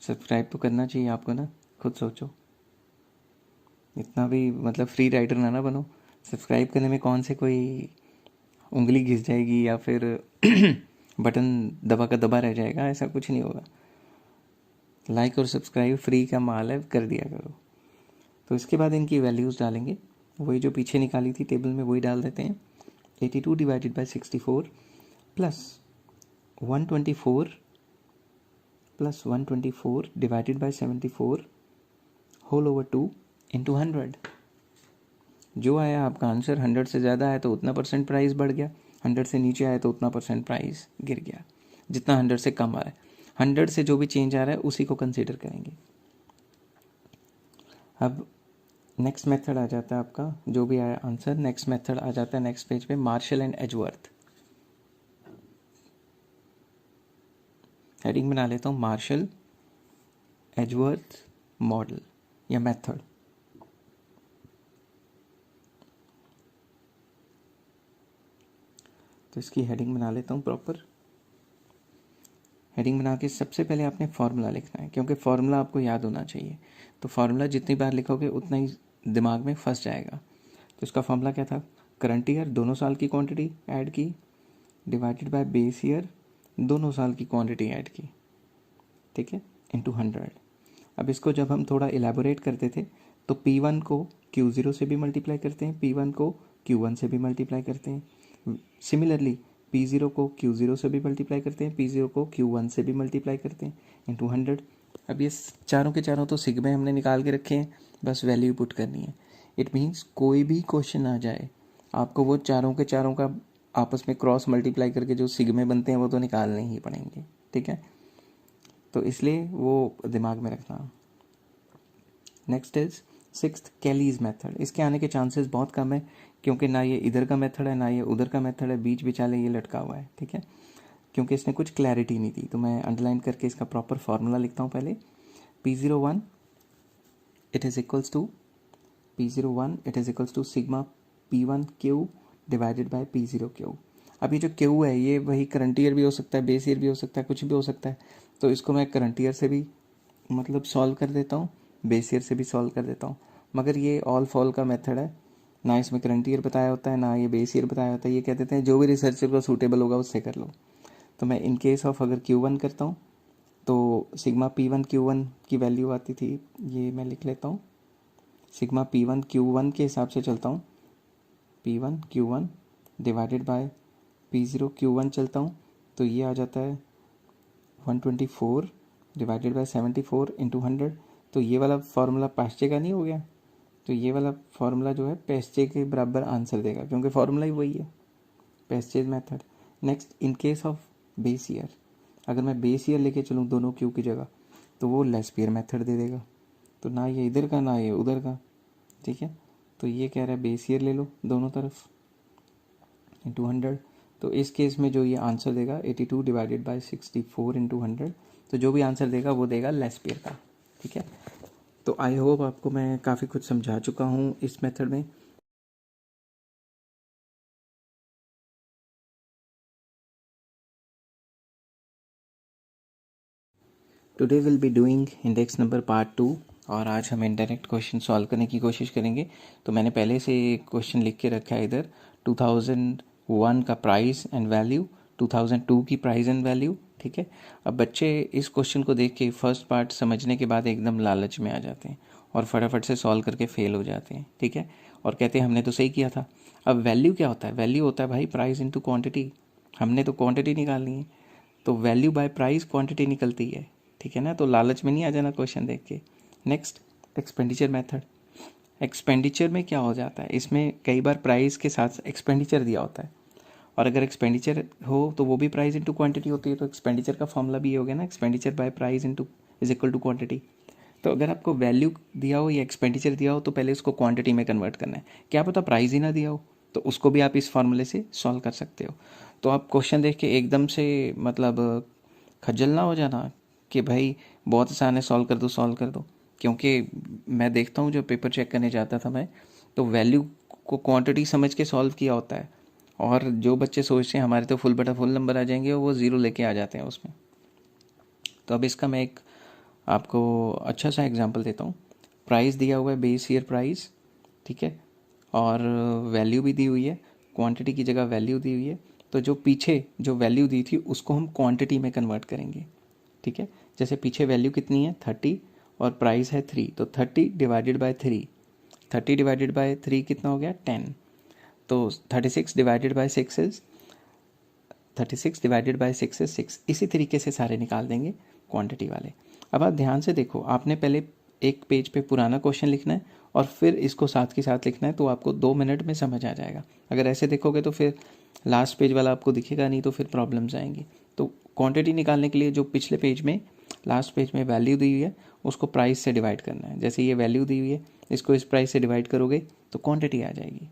सब्सक्राइब तो करना चाहिए आपको ना, खुद सोचो। इतना भी मतलब फ्री राइटर ना बनो। सब्सक्राइब करने में कौन से कोई उंगली घिस जाएगी या फिर बटन दबा का दबा रह जाएगा, ऐसा कुछ नहीं होगा। लाइक और सब्सक्राइब फ्री का माल है, कर दिया करो। तो इसके बाद इनकी वैल्यूज़ डालेंगे, वही जो पीछे निकाली थी टेबल में वही डाल देते हैं। 82 divided by 64 plus 124 divided by 74 whole over 2 into 100। जो आया आपका आंसर 100 से ज़्यादा है तो उतना परसेंट प्राइस बढ़ गया, 100 से नीचे आया तो उतना परसेंट प्राइस गिर गया। जितना 100 से कम आ रहा है, 100 से जो भी चेंज आ रहा है उसी को कंसीडर करेंगे। अब नेक्स्ट मेथड आ जाता है आपका, जो भी आया आंसर, नेक्स्ट मेथड आ जाता है नेक्स्ट पेज पे, मार्शल एंड एजवर्थ। हेडिंग बना लेता हूँ, मार्शल एजवर्थ मॉडल या मेथड। तो इसकी हेडिंग बना लेता हूँ प्रॉपर। हेडिंग बना के सबसे पहले आपने फार्मूला लिखना है, क्योंकि फार्मूला आपको याद होना चाहिए। तो फार्मूला जितनी बार लिखोगे उतना ही दिमाग में फंस जाएगा। तो इसका फार्मूला क्या था, करंट ईयर दोनों साल की क्वांटिटी ऐड की डिवाइडेड बाय बेस ईयर दोनों साल की क्वांटिटी ऐड की, ठीक है, इंटू 100। अब इसको जब हम थोड़ा इलेबोरेट करते थे तो P1 को Q0 से भी मल्टीप्लाई करते हैं, P1 को Q1 से भी मल्टीप्लाई करते हैं। सिमिलरली P0 को Q0 से भी मल्टीप्लाई करते हैं, P0 को Q1 से भी मल्टीप्लाई करते हैं इंटू 100। अब ये चारों के चारों तो सिग्मे हमने निकाल के रखे हैं, बस वैल्यू पुट करनी है। इट मीन्स कोई भी क्वेश्चन आ जाए आपको वो चारों के चारों का आपस में क्रॉस मल्टीप्लाई करके जो सिग्मे बनते हैं वो तो निकालने ही पड़ेंगे। ठीक है, तो इसलिए वो दिमाग में रखना। Next is sixth Kelly's method. इसके आने के चांसेस बहुत कम है, क्योंकि ना ये इधर का मेथड है ना ये उधर का मेथड है, बीच बिचाले ये लटका हुआ है। ठीक है, क्योंकि इसने कुछ क्लैरिटी नहीं दी, तो मैं अंडरलाइन करके इसका प्रॉपर फार्मूला लिखता हूँ पहले। P01 it is equals to P01 it is equals to sigma P1Q divided by P0Q। अब ये जो Q है ये वही करंट ईयर भी हो सकता है, बेस ईयर भी हो सकता है, कुछ भी हो सकता है। तो इसको मैं करंट ईयर से भी मतलब सॉल्व कर देता हूँ, बेस ईयर से भी सॉल्व कर देता हूँ। मगर ये ऑल फॉल का मेथड है, ना इसमें करंट ईयर बताया होता है ना ये बेस ईयर बताया होता है। ये कह देते हैं जो भी रिसर्चर को सूटेबल होगा उससे कर लो। तो मैं इन केस ऑफ अगर Q1 करता हूँ तो सिग्मा P1 Q1 की वैल्यू आती थी, ये मैं लिख लेता हूँ, सिग्मा P1 Q1 के हिसाब से चलता हूँ, P1 Q1 divided by P0 Q1 चलता हूँ, तो ये आ जाता है 124 डिवाइडेड बाय 74 इंटू 100। तो ये वाला फार्मूला पास्चे का नहीं हो गया, तो ये वाला फार्मूला जो है पेस्चे के बराबर आंसर देगा, क्योंकि फार्मूला ही वही है, Paasche's method. Next in case of base year, अगर मैं बेस ईयर लेके चलूँ दोनों क्यू की जगह तो वो लेस्पियर मेथड दे देगा। तो ना ये इधर का ना ये उधर का। ठीक है, तो ये कह रहा है बेस ईयर ले लो दोनों तरफ इंटू 100। तो इस केस में जो ये आंसर देगा 82 डिवाइडेड बाई 64 इंटू 100, तो जो भी आंसर देगा वो देगा लेस्पियर का। ठीक है, तो आई होप आपको मैं काफ़ी कुछ समझा चुका हूँ इस मेथड में। Today will be doing index number part 2, और आज हम इनडायरेक्ट क्वेश्चन सॉल्व करने की कोशिश करेंगे। तो मैंने पहले से क्वेश्चन लिख के रखा है इधर, 2001 का प्राइस एंड वैल्यू, 2002 की प्राइस एंड वैल्यू। ठीक है, अब बच्चे इस क्वेश्चन को देख के फर्स्ट पार्ट समझने के बाद एकदम लालच में आ जाते हैं और फटाफट से सॉल्व करके फेल हो जाते हैं। ठीक है, और कहते हैं हमने तो सही किया था। अब वैल्यू क्या होता है? वैल्यू होता है भाई प्राइस इनटू क्वांटिटी। हमने तो क्वांटिटी निकालनी है, तो वैल्यू बाय प्राइस क्वांटिटी निकलती है, ठीक है ना। तो लालच में नहीं आ जाना क्वेश्चन देख के। Next, expenditure method. एक्सपेंडिचर में क्या हो जाता है, इसमें कई बार प्राइस के साथ एक्सपेंडिचर दिया होता है, और अगर एक्सपेंडिचर हो तो वो भी प्राइस इनटू क्वांटिटी होती है। तो एक्सपेंडिचर का फॉर्मूला भी ये हो गया ना, expenditure by price into is equal to quantity. तो अगर आपको वैल्यू दिया हो या एक्सपेंडिचर दिया हो तो पहले उसको क्वांटिटी में कन्वर्ट करना है। क्या पता प्राइस ही ना दिया हो, तो उसको भी आप इस फार्मूले से सॉल्व कर सकते हो। तो आप क्वेश्चन देख के एकदम से मतलब खज्जल ना हो जाना कि भाई बहुत आसान है, सॉल्व कर दो। क्योंकि मैं देखता हूँ, जो पेपर चेक करने जाता था मैं, तो वैल्यू को क्वांटिटी समझ के सॉल्व किया होता है, और जो बच्चे सोचते हैं हमारे तो फुल बटा फुल नंबर आ जाएंगे, वो ज़ीरो लेके आ जाते हैं उसमें। तो अब इसका मैं एक आपको अच्छा सा एग्जांपल देता हूँ। प्राइस दिया हुआ है, बेस ईयर प्राइस, ठीक है, और वैल्यू भी दी हुई है, क्वांटिटी की जगह वैल्यू दी हुई है। तो जो पीछे जो वैल्यू दी थी उसको हम क्वांटिटी में कन्वर्ट करेंगे, ठीक है। जैसे पीछे वैल्यू कितनी है 30 और प्राइस है 3, तो 30 डिवाइडेड बाय 3, 30 डिवाइडेड बाय 3 कितना हो गया 10। तो 36 divided by 6 is 36 divided by 6 is 6। इसी तरीके से सारे निकाल देंगे क्वांटिटी वाले। अब आप ध्यान से देखो, आपने पहले एक पेज पे पुराना क्वेश्चन लिखना है और फिर इसको साथ के साथ लिखना है, तो आपको 2 मिनट में समझ आ जाएगा। अगर ऐसे देखोगे तो फिर लास्ट पेज वाला आपको दिखेगा नहीं, तो फिर प्रॉब्लम्स आएंगी। तो क्वांटिटी निकालने के लिए जो पिछले पेज में लास्ट पेज में वैल्यू दी हुई है उसको प्राइस से डिवाइड करना है। जैसे ये वैल्यू दी हुई है, इसको इस प्राइस से डिवाइड करोगे तो क्वांटिटी आ जाएगी,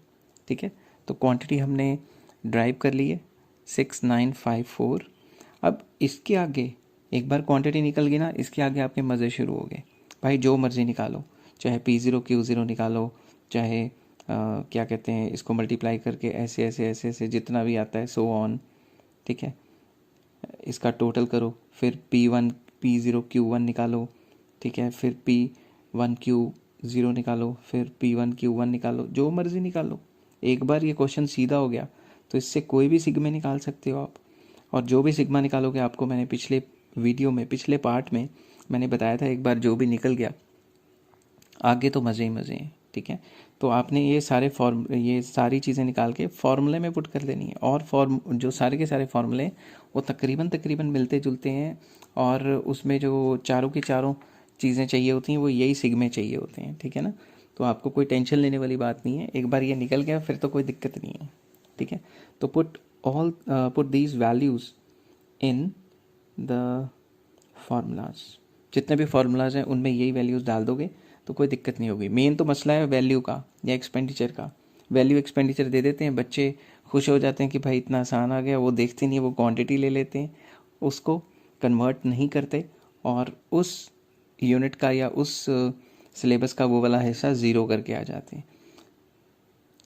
ठीक है। तो क्वांटिटी हमने ड्राइव कर ली है 6954। अब इसके आगे एक बार क्वांटिटी निकल गई ना, इसके आगे आपके मज़े शुरू हो गए। भाई जो मर्ज़ी निकालो, चाहे P0 Q0 निकालो, चाहे क्या कहते हैं इसको मल्टीप्लाई करके ऐसे ऐसे ऐसे ऐसे जितना भी आता है सो ऑन, ठीक है, इसका टोटल करो। फिर P1 P0 Q1 निकालो, ठीक है, फिर P1 Q0 निकालो, फिर P1 Q1 निकालो, जो मर्ज़ी निकालो। एक बार ये क्वेश्चन सीधा हो गया तो इससे कोई भी सिग्मा निकाल सकते हो आप। और जो भी सिग्मा निकालोगे, आपको मैंने पिछले वीडियो में पिछले पार्ट में मैंने बताया था, एक बार जो भी निकल गया आगे तो मज़े ही मज़े हैं, ठीक है। तो आपने ये सारी चीज़ें निकाल के फॉर्मूले में पुट कर देनी है, और जो सारे के सारे फॉर्मूले वो तकरीबन मिलते जुलते हैं, और उसमें जो चारों की चारों चीज़ें चाहिए होती हैं वो यही सिग्मे चाहिए होते हैं, ठीक है ना। तो आपको कोई टेंशन लेने वाली बात नहीं है, एक बार ये निकल गया फिर तो कोई दिक्कत नहीं है, ठीक है। तो put these values in the formulas. जितने भी फार्मूलाज हैं उनमें यही वैल्यूज़ डाल दोगे तो कोई दिक्कत नहीं होगी। मेन तो मसला है वैल्यू का या एक्सपेंडिचर का। वैल्यू एक्सपेंडिचर दे देते हैं, बच्चे खुश हो जाते हैं कि भाई इतना आसान आ गया, वो देखते नहीं, वो क्वांटिटी ले लेते हैं, उसको कन्वर्ट नहीं करते, और उस यूनिट का या उस सिलेबस का वो वाला हिस्सा ज़ीरो करके आ जाते हैं,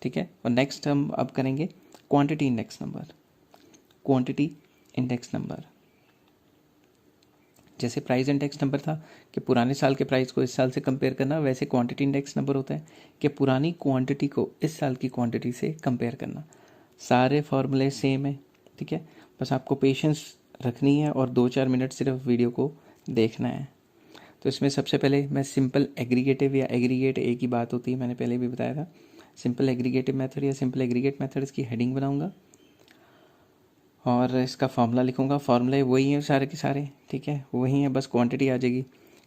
ठीक है। और नेक्स्ट हम अब करेंगे quantity index number. Quantity index number, जैसे प्राइस इंडेक्स नंबर था कि पुराने साल के प्राइस को इस साल से कंपेयर करना, वैसे क्वांटिटी इंडेक्स नंबर होता है कि पुरानी क्वांटिटी को इस साल की क्वांटिटी से कंपेयर करना। सारे फॉर्मूले सेम है, ठीक है। बस आपको पेशेंस रखनी है और 2-4 मिनट सिर्फ वीडियो को देखना है। तो इसमें सबसे पहले मैं सिंपल एग्रीगेटिव या एग्रीगेट एक ही बात होती है, मैंने पहले भी बताया था। सिंपल एग्रीगेटिव मेथड या सिंपल एग्रीगेट मेथड, इसकी हेडिंग बनाऊंगा और इसका फार्मूला लिखूंगा। फार्मूले वही हैं सारे के सारे, ठीक है, वही है, बस क्वांटिटी आ जाएगी।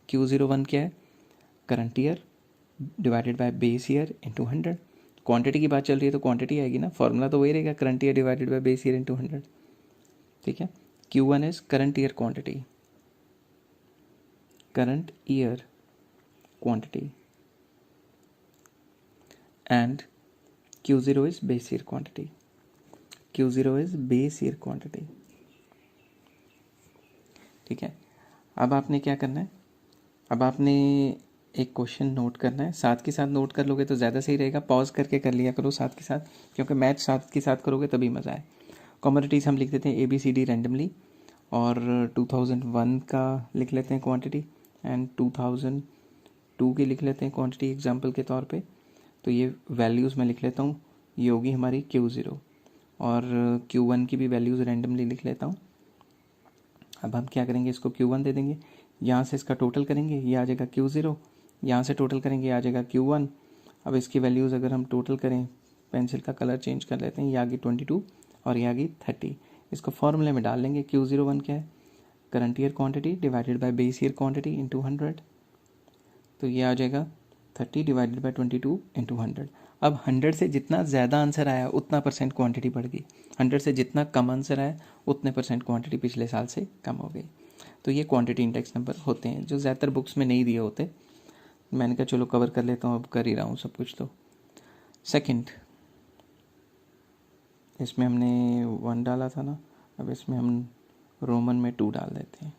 Q01 क्या है, current year divided by base year into 100। Quantity की बात चल रही है तो क्वांटिटी आएगी ना, फार्मूला तो वही रहेगा, current year divided by base year into 100, ठीक है। Q1 is current year quantity, current year quantity, and Q0 is base year quantity, Q0 is base year quantity, ठीक है। अब आपने क्या करना है, अब आपने एक क्वेश्चन नोट करना है, साथ के साथ नोट कर लोगे तो ज़्यादा सही रहेगा। पॉज करके कर लिया करो साथ के साथ, क्योंकि मैथ साथ के साथ करोगे तभी मज़ा आए। कमोडिटीज़ हम लिख देते हैं ABCD रैंडमली, और 2001 का लिख लेते हैं क्वांटिटी, एंड 2002 की लिख लेते हैं क्वांटिटी एग्जांपल के तौर पे। तो ये वैल्यूज़ मैं लिख लेता हूँ, ये होगी हमारी Q0, और Q1 की भी वैल्यूज़ रैंडमली लिख लेता हूँ। अब हम क्या करेंगे, इसको Q1 दे देंगे, यहाँ से इसका टोटल करेंगे, ये आ जाएगा Q0, यहाँ से टोटल करेंगे आ जाएगा Q1। अब इसकी वैल्यूज़ अगर हम टोटल करें पेंसिल का कलर चेंज कर लेते हैं, ये आ गई 22 और ये आ गई 30। इसको फॉर्मूले में डाल लेंगे, Q01 क्या है, current year quantity divided by base year quantity into 100, तो ये आ जाएगा 30 डिवाइडेड बाय 22 इंटू 100। अब 100 से जितना ज़्यादा आंसर आया उतना परसेंट क्वांटिटी बढ़ गई, 100 से जितना कम आंसर आया उतने परसेंट क्वांटिटी पिछले साल से कम हो गई। तो ये क्वांटिटी इंडेक्स नंबर होते हैं जो ज़्यादातर बुक्स में नहीं दिए होते। मैंने कहा चलो कवर कर लेता हूँ, अब कर ही रहा हूँ सब कुछ। तो सेकंड, इसमें हमने 1 डाला था ना, अब इसमें हम रोमन में 2 डाल देते हैं।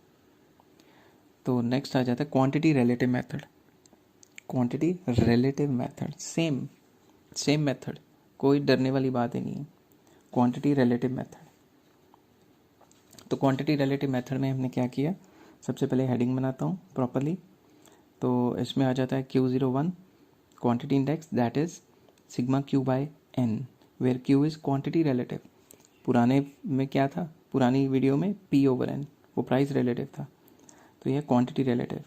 तो नेक्स्ट आ जाता है quantity relative method. Quantity relative method same method, कोई डरने वाली बात ही नहीं है। क्वांटिटी रिलेटिव मेथड, तो क्वांटिटी रिलेटिव मेथड में हमने क्या किया, सबसे पहले हेडिंग बनाता हूँ प्रॉपरली। तो इसमें आ जाता है Q01 quantity index that is sigma Q by N, where Q is quantity relative. पुराने में क्या था, पुरानी वीडियो में P/N वो प्राइस रिलेटिव था, तो यह क्वांटिटी रिलेटिव।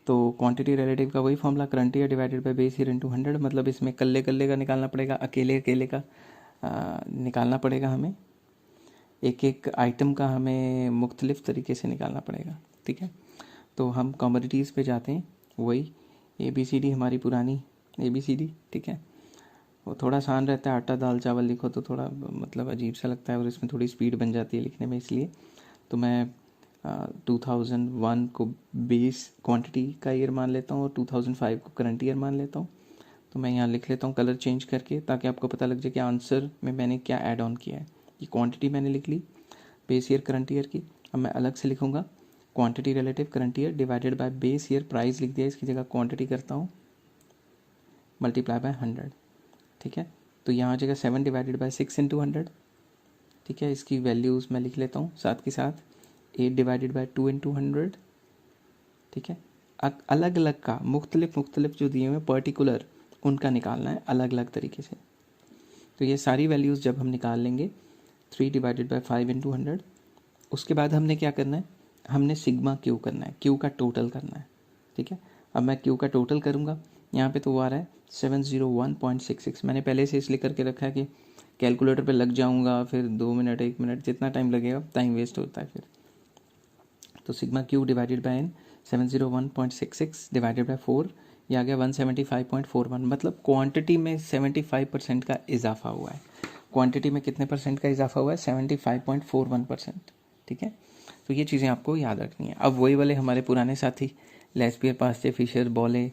तो क्वांटिटी रिलेटिव का वही formula, current year divided by base year into 100, मतलब इसमें कल्ले का निकालना पड़ेगा, अकेले का निकालना पड़ेगा हमें, एक एक आइटम का हमें मुख्तलिफ तरीके से निकालना पड़ेगा, ठीक है। तो हम कमोडिटीज़ पे जाते हैं, वही ABCD हमारी पुरानी ABCD, ठीक है। वो थोड़ा आसान रहता है, आटा दाल चावल लिखो तो थोड़ा मतलब अजीब सा लगता है और इसमें थोड़ी स्पीड बन जाती है लिखने में, इसलिए तो मैं 2001 को बेस क्वांटिटी का ईयर मान लेता हूँ और 2005 को करंट ईयर मान लेता हूँ। तो मैं यहाँ लिख लेता हूँ कलर चेंज करके, ताकि आपको पता लग जाए कि आंसर में मैंने क्या ऐड ऑन किया है। ये क्वांटिटी मैंने लिख ली बेस ईयर करंट ईयर की, अब मैं अलग से लिखूँगा quantity relative current year divided by base year price लिख दिया, इसकी जगह क्वांटिटी करता हूँ मल्टीप्लाई बाय 100, ठीक है। तो यहाँ आ जाएगा 7 डिवाइडेड बाय 6 इंटू 100, ठीक है। इसकी वैल्यूज़ मैं लिख लेता हूँ साथ के साथ, 8 डिवाइडेड बाय 2 इंटू 100, ठीक है। अलग अलग का मुख्तलिफ जो दिए हुए पर्टिकुलर उनका निकालना है अलग अलग तरीके से। तो ये सारी वैल्यूज़ जब हम निकाल लेंगे 3 डिवाइडेड बाय 5 इंटू 100, उसके बाद हमने क्या करना है, हमने सिग्मा क्यू करना है, क्यू का टोटल करना है, ठीक है। अब मैं क्यू का टोटल करूँगा, यहाँ पे तो वो आ रहा है 701.66। मैंने पहले से इसलिए करके रखा है कि कैलकुलेटर पे लग जाऊँगा, फिर 2 मिनट 1 मिनट जितना टाइम लगेगा टाइम वेस्ट होता है फिर। तो sigma Q divided by N 701.66 divided by 4, ये आ गया 175.41। मतलब क्वांटिटी में 75% का इजाफा हुआ है। क्वांटिटी में कितने परसेंट का इजाफा हुआ है, 75.41%, ठीक है। तो ये चीज़ें आपको याद रखनी है। अब वही वाले हमारे पुराने साथी लेस्पियर, पास्चे, फिशर, बॉले,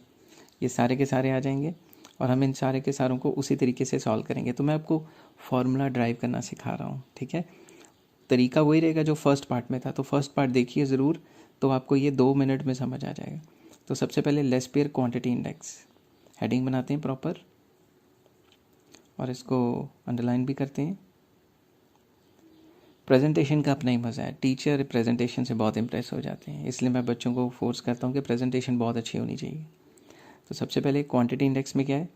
ये सारे के सारे आ जाएंगे और हम इन सारे के सारों को उसी तरीके से सॉल्व करेंगे। तो मैं आपको फॉर्मूला ड्राइव करना सिखा रहा हूँ, ठीक है। तरीका वही रहेगा जो फर्स्ट पार्ट में था, तो फर्स्ट पार्ट देखिए ज़रूर, तो आपको ये 2 मिनट में समझ आ जाएगा। तो सबसे पहले लेस्पियर क्वांटिटी इंडेक्स, हेडिंग बनाते हैं प्रॉपर और इसको अंडरलाइन भी करते हैं। प्रेजेंटेशन का अपना ही मज़ा है, टीचर प्रेजेंटेशन से बहुत इंप्रेस हो जाते हैं, इसलिए मैं बच्चों को फोर्स करता हूँ कि प्रेजेंटेशन बहुत अच्छी होनी चाहिए। तो सबसे पहले क्वांटिटी इंडेक्स में क्या है,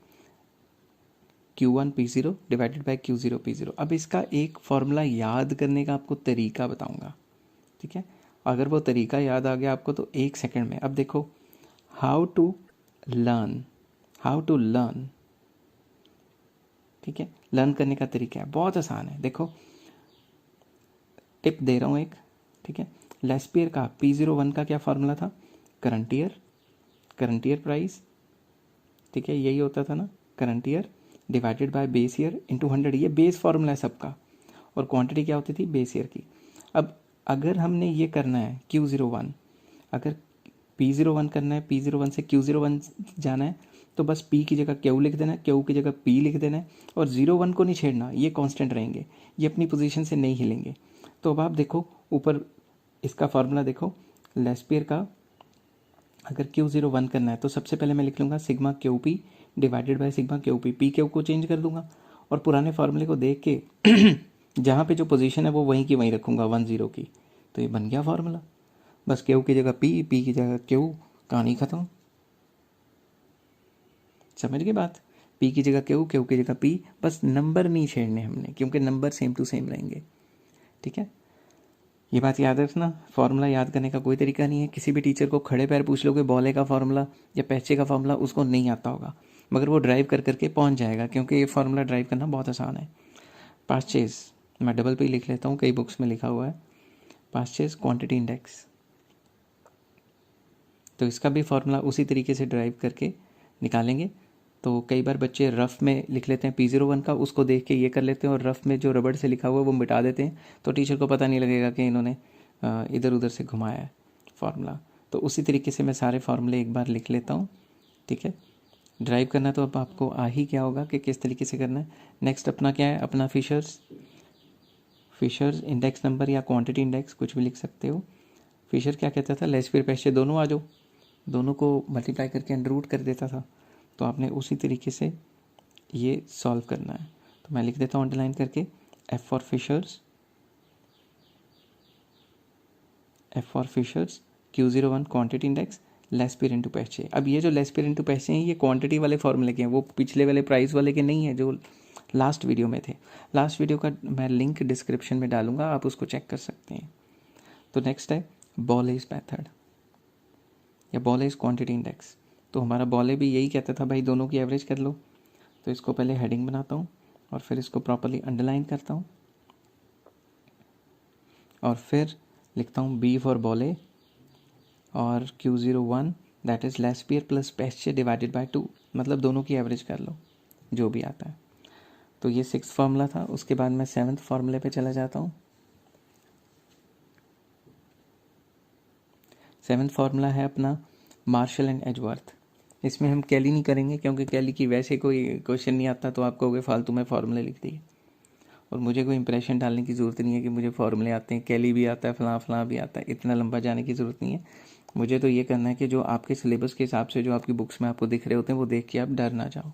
Q1 P0 divided by Q0 P0। अब इसका एक फॉर्मूला याद करने का आपको तरीका बताऊंगा, ठीक है। अगर वो तरीका याद आ गया आपको तो 1 सेकंड में, अब देखो हाउ टू लर्न, ठीक है। लर्न करने का तरीका है, बहुत आसान है। देखो टिप दे रहा हूँ एक, ठीक है। लेस्पियर का P01 का क्या फॉर्मूला था, करंट ईयर प्राइस, ठीक है, यही होता था ना, current year divided by base year into 100, ये बेस फॉर्मूला है सबका। और क्वांटिटी क्या होती थी, बेस ईयर की। अब अगर हमने ये करना है Q01, अगर P01 करना है, P01 से Q01 जाना है, तो बस P की जगह Q लिख देना है, Q की जगह P लिख देना है और 01 को नहीं छेड़ना, ये कांस्टेंट रहेंगे, ये अपनी पोजीशन से नहीं हिलेंगे। तो अब आप देखो ऊपर इसका फॉर्मूला देखो, लेस्पियर का अगर Q01 करना है तो सबसे पहले मैं लिख लूँगा sigma QP divided by sigma QP, P Q को चेंज कर दूंगा और पुराने फार्मूले को देख के जहाँ पे जो पोजीशन है वो वहीं की वहीं रखूँगा 10 की, तो ये बन गया फार्मूला। बस क्यू की जगह पी की जगह क्यू, कहानी ख़त्म। समझ गए बात, पी की जगह क्यू की जगह पी, बस नंबर नहीं छेड़ने हमने, क्योंकि नंबर सेम टू सेम रहेंगे, ठीक है। ये बात याद रखना, फार्मूला याद करने का कोई तरीका नहीं है। किसी भी टीचर को खड़े पैर पूछ लोगे बॉले का फार्मूला या पैचे का फार्मूला, उसको नहीं आता होगा। मगर वो ड्राइव कर करके पहुंच जाएगा, क्योंकि ये फार्मूला ड्राइव करना बहुत आसान है। परचेज, मैं डबल पे लिख लेता हूँ, कई बुक्स में लिखा हुआ है परचेज क्वांटिटी इंडेक्स। तो इसका भी फार्मूला उसी तरीके से ड्राइव करके निकालेंगे। तो कई बार बच्चे रफ़ में लिख लेते हैं P01 का, उसको देख के ये कर लेते हैं और रफ़ में जो रबड़ से लिखा हुआ है वो मिटा देते हैं, तो टीचर को पता नहीं लगेगा कि इन्होंने इधर उधर से घुमाया है फार्मूला। तो उसी तरीके से मैं सारे फार्मूले एक बार लिख लेता हूँ, ठीक है। ड्राइव करना तो अब आपको आ ही क्या होगा कि किस तरीके से करना है। नेक्स्ट अपना क्या है, अपना फिशर्स इंडेक्स नंबर या क्वांटिटी इंडेक्स कुछ भी लिख सकते हो। फिशर क्या कहता था, लेस फिर पैसे दोनों आ जाओ, दोनों को मल्टीप्लाई करके अंडर रूट कर देता था। तो आपने उसी तरीके से ये सॉल्व करना है। तो मैं लिख देता हूँ अंडरलाइन करके, F for Fisher's Q01 quantity index Laspeyres into Paasche. अब ये जो लेस पीर इंटू पैसे हैं ये क्वांटिटी वाले फॉर्मूले के हैं, वो पिछले वाले प्राइस वाले के नहीं है जो लास्ट वीडियो में थे। लास्ट वीडियो का मैं लिंक डिस्क्रिप्शन में डालूंगा, आप उसको चेक कर सकते हैं। तो नेक्स्ट है बॉलेज मेथड या बॉलेज क्वांटिटी इंडेक्स। तो हमारा बॉले भी यही कहता था भाई दोनों की एवरेज कर लो। तो इसको पहले हेडिंग बनाता हूँ और फिर इसको प्रॉपर्ली अंडरलाइन करता हूँ और फिर लिखता हूँ B फॉर बॉले और Q01 that is less peer plus पैसे डिवाइडेड बाय 2, मतलब दोनों की एवरेज कर लो जो भी आता है। तो ये 6th फार्मूला था। उसके बाद मैं 7th फार्मूले पे चला जाता हूँ। 7th फार्मूला है अपना मार्शल एंड एजवर्थ। इसमें हम कैली नहीं करेंगे क्योंकि कैली की वैसे कोई क्वेश्चन नहीं आता, तो आप कहोगे फालतू में फार्मूले लिख दिए, और मुझे कोई इंप्रेशन डालने की ज़रूरत नहीं है कि मुझे फार्मूले आते हैं, कैली भी आता है, फलां भी आता है, इतना लंबा जाने की ज़रूरत नहीं है। मुझे तो ये करना है कि जो आपके सिलेबस के हिसाब से जो आपकी बुक्स में आपको दिख रहे होते हैं वो देख के आप डर ना जाओ।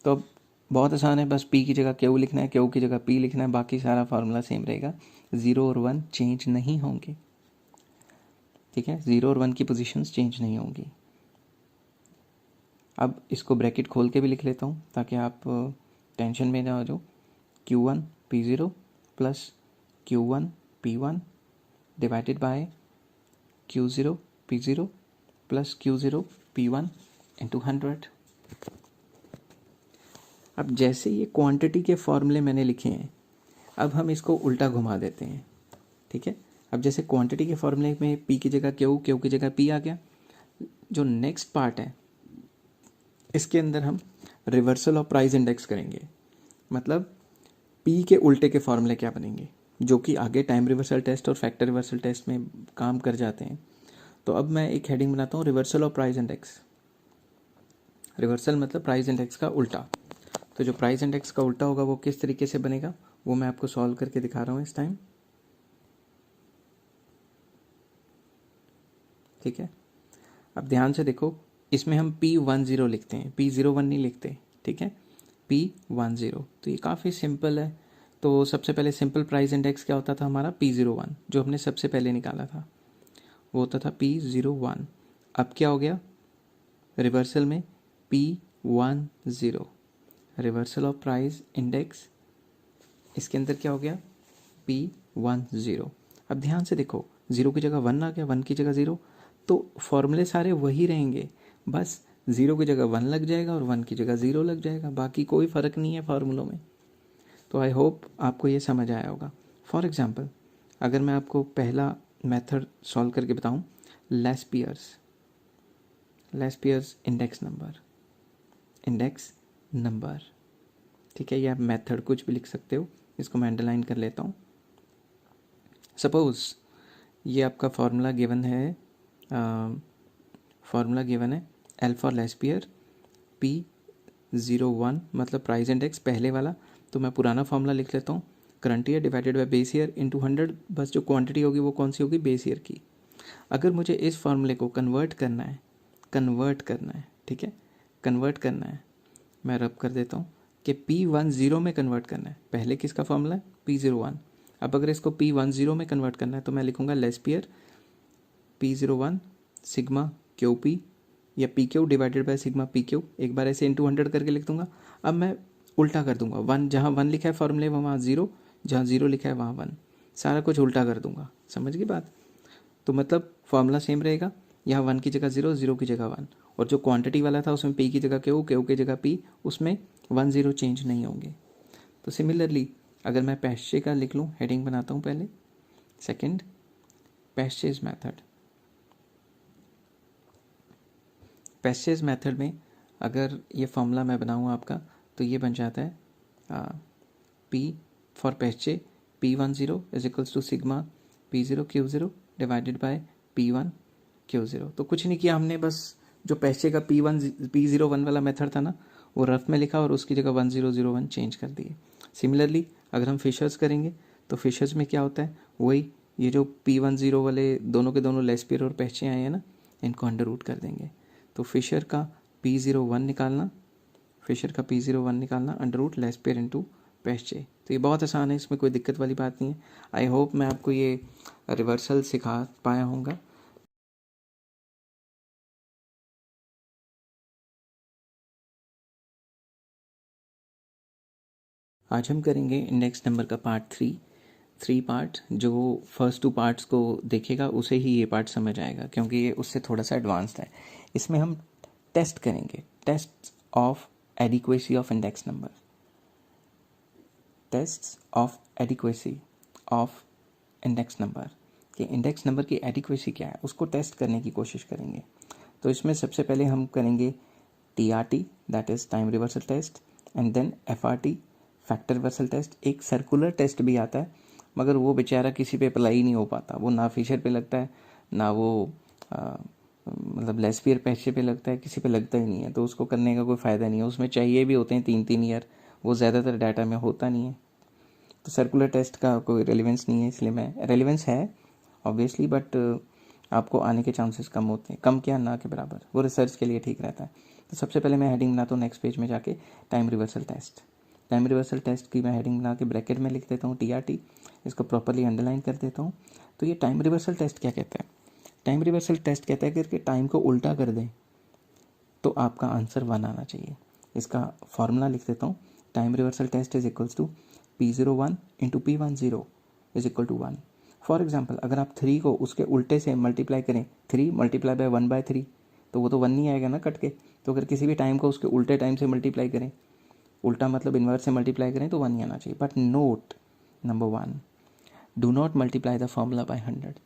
तो अब बहुत आसान है, बस P की जगह Q लिखना है, Q की जगह P लिखना है, बाकी सारा फार्मूला सेम रहेगा। 0 और 1 चेंज नहीं होंगे, ठीक है। 0 और 1 की पोजीशंस चेंज नहीं होंगी। अब इसको ब्रैकेट खोल के भी लिख लेता हूँ ताकि आप टेंशन में ना हो जाओ। Q1 P0 plus Q1 P1 divided bye Q0 P0 plus Q0 P1 into 100। अब जैसे ये क्वांटिटी के फॉर्मूले मैंने लिखे हैं, अब हम इसको उल्टा घुमा देते हैं, ठीक है। अब जैसे क्वांटिटी के फॉर्मूले में P की जगह Q की जगह P आ गया, जो नेक्स्ट पार्ट है इसके अंदर हम रिवर्सल ऑफ प्राइस इंडेक्स करेंगे। मतलब P के उल्टे के फॉर्मूले क्या बनेंगे, जो कि आगे टाइम रिवर्सल टेस्ट और फैक्टर रिवर्सल टेस्ट में काम कर जाते हैं। तो अब मैं एक हेडिंग बनाता हूँ, reversal of price index. Reversal मतलब प्राइस इंडेक्स का उल्टा। तो जो प्राइस इंडेक्स का उल्टा होगा वो किस तरीके से बनेगा वो मैं आपको सॉल्व करके दिखा रहा हूँ इस टाइम, ठीक है। अब ध्यान से देखो, इसमें हम P10 लिखते हैं, P01 नहीं लिखते, ठीक है, P10। तो ये काफ़ी सिंपल है। तो सबसे पहले सिंपल प्राइस इंडेक्स क्या होता था हमारा, P01, जो हमने सबसे पहले निकाला था वो होता था P01। अब क्या हो गया रिवर्सल में, P10 reversal of price index, इसके अंदर क्या हो गया P10। अब ध्यान से देखो, 0 की जगह 1 आ गया, 1 की जगह 0, तो फॉर्मूले सारे वही रहेंगे, बस 0 की जगह 1 लग जाएगा और 1 की जगह 0 लग जाएगा, बाकी कोई फ़र्क नहीं है फार्मूलों में। तो आई होप आपको ये समझ आया होगा। फॉर एग्जांपल अगर मैं आपको पहला मेथड सॉल्व करके बताऊं, लेस पियर्स इंडेक्स नंबर, ठीक है, या मेथड कुछ भी लिख सकते हो। इसको मैं अंडरलाइन कर लेता हूँ। सपोज ये आपका फार्मूला गिवन है, L for Laspeyres P01 मतलब प्राइस इंडेक्स पहले वाला। तो मैं पुराना फार्मूला लिख लेता हूँ, current year divided by base year into 100, बस जो क्वांटिटी होगी वो कौन सी होगी, बेस ईयर की। अगर मुझे इस फार्मूले को कन्वर्ट करना है, ठीक है, कन्वर्ट करना है, मैं रब कर देता हूँ कि P10 में कन्वर्ट करना है। पहले किसका फार्मूला है, P01। अब अगर इसको P10 में कन्वर्ट करना है तो मैं लिखूँगा लेस पियर P01 सिग्मा QP या PQ divided by sigma PQ, एक बार ऐसे इंटू 100 करके लिख दूंगा। अब मैं उल्टा कर दूंगा, 1 जहाँ 1 लिखा है फार्मूले में वहाँ 0, जहाँ 0 लिखा है वहाँ 1, सारा कुछ उल्टा कर दूंगा। समझ गई बात। तो मतलब फार्मूला सेम रहेगा, यहाँ 1 की जगह 0, 0 की जगह 1, और जो क्वांटिटी वाला था उसमें P की जगह Q की जगह P, उसमें 10 चेंज नहीं होंगे। तो सिमिलरली अगर मैं पैश्चे का लिख लूँ, हेडिंग बनाता हूँ पहले, सेकंड पैश्चेज मेथड। पैश्चेज मेथड में अगर ये फॉर्मूला मैं बनाऊँ आपका, तो ये बन जाता है P for Paasche P10 is equals to sigma P0 Q0 divided by P1 Q0। तो कुछ नहीं किया हमने, बस जो पैश्चे का P01 वाला मेथड था ना, वो रफ में लिखा और उसकी जगह 1001 चेंज कर दिए। सिमिलरली अगर हम फिशर्स करेंगे तो फिशर्स में क्या होता है, वही ये जो P10 वाले दोनों के दोनों लेस्पियर और पैश्चे आए हैं ना, इनको अंडर रूट कर देंगे। तो फिशर का P01 निकालना, फिशर का P01 निकालना अंडर रूट लेस्पियर इनटू पैश्चे। तो ये बहुत आसान है, इसमें कोई दिक्कत वाली बात नहीं है। आई होप मैं आपको ये रिवर्सल सिखा पाया होऊंगा। आज हम करेंगे इंडेक्स नंबर का पार्ट 3 पार्ट। जो फर्स्ट 2 पार्ट्स को देखेगा उसे ही ये पार्ट समझ आएगा, क्योंकि ये उससे थोड़ा सा एडवांस्ड है। इसमें हम टेस्ट करेंगे, test of adequacy of index number, test of adequacy of index number, कि इंडेक्स नंबर की एडिक्वेसी क्या है उसको टेस्ट करने की कोशिश करेंगे। तो इसमें सबसे पहले हम करेंगे TRT, that is time reversal test, and then FRT, factor reversal test. एक सर्कुलर टेस्ट भी आता है, मगर वो बेचारा किसी पे अप्लाई नहीं हो पाता, वो ना फिशर पे लगता है, ना वो मतलब लेस्पियर पैश्चे पे लगता है, किसी पे लगता ही नहीं है। तो उसको करने का कोई फ़ायदा नहीं है, उसमें चाहिए भी होते हैं 3 ईयर, वो ज़्यादातर डाटा में होता नहीं है। तो सर्कुलर टेस्ट का कोई रेलिवेंस नहीं है, इसलिए मैं, रेलिवेंस है ऑब्वियसली, बट आपको आने के चांसेस कम होते हैं, कम क्या ना के बराबर, वो रिसर्च के लिए ठीक रहता है। तो सबसे पहले मैं हेडिंग बनाता हूँ नेक्स्ट पेज में जाके, time reversal test. Time reversal test की मैं हेडिंग बना के ब्रैकेट में लिख देता हूँ TRT, इसको प्रॉपरली अंडरलाइन कर देता हूँ। तो ये टाइम रिवर्सल टेस्ट क्या कहता है, टाइम रिवर्सल टेस्ट कहता है कि टाइम को उल्टा कर दें तो आपका आंसर 1 आना चाहिए। इसका फॉर्मूला लिख देता हूँ, time reversal test is equals to P01 into P10 is equal to 1। For example अगर आप 3 को उसके उल्टे से मल्टीप्लाई करें, 3 मल्टीप्लाई बाय 1/3, तो वो तो 1 नहीं आएगा ना कट के। तो अगर किसी भी टाइम को उसके उल्टे टाइम से मल्टीप्लाई करें, उल्टा मतलब इन्वर्स से मल्टीप्लाई करें, तो 1 नहीं आना चाहिए। But note number 1, do not multiply the formula bye 100।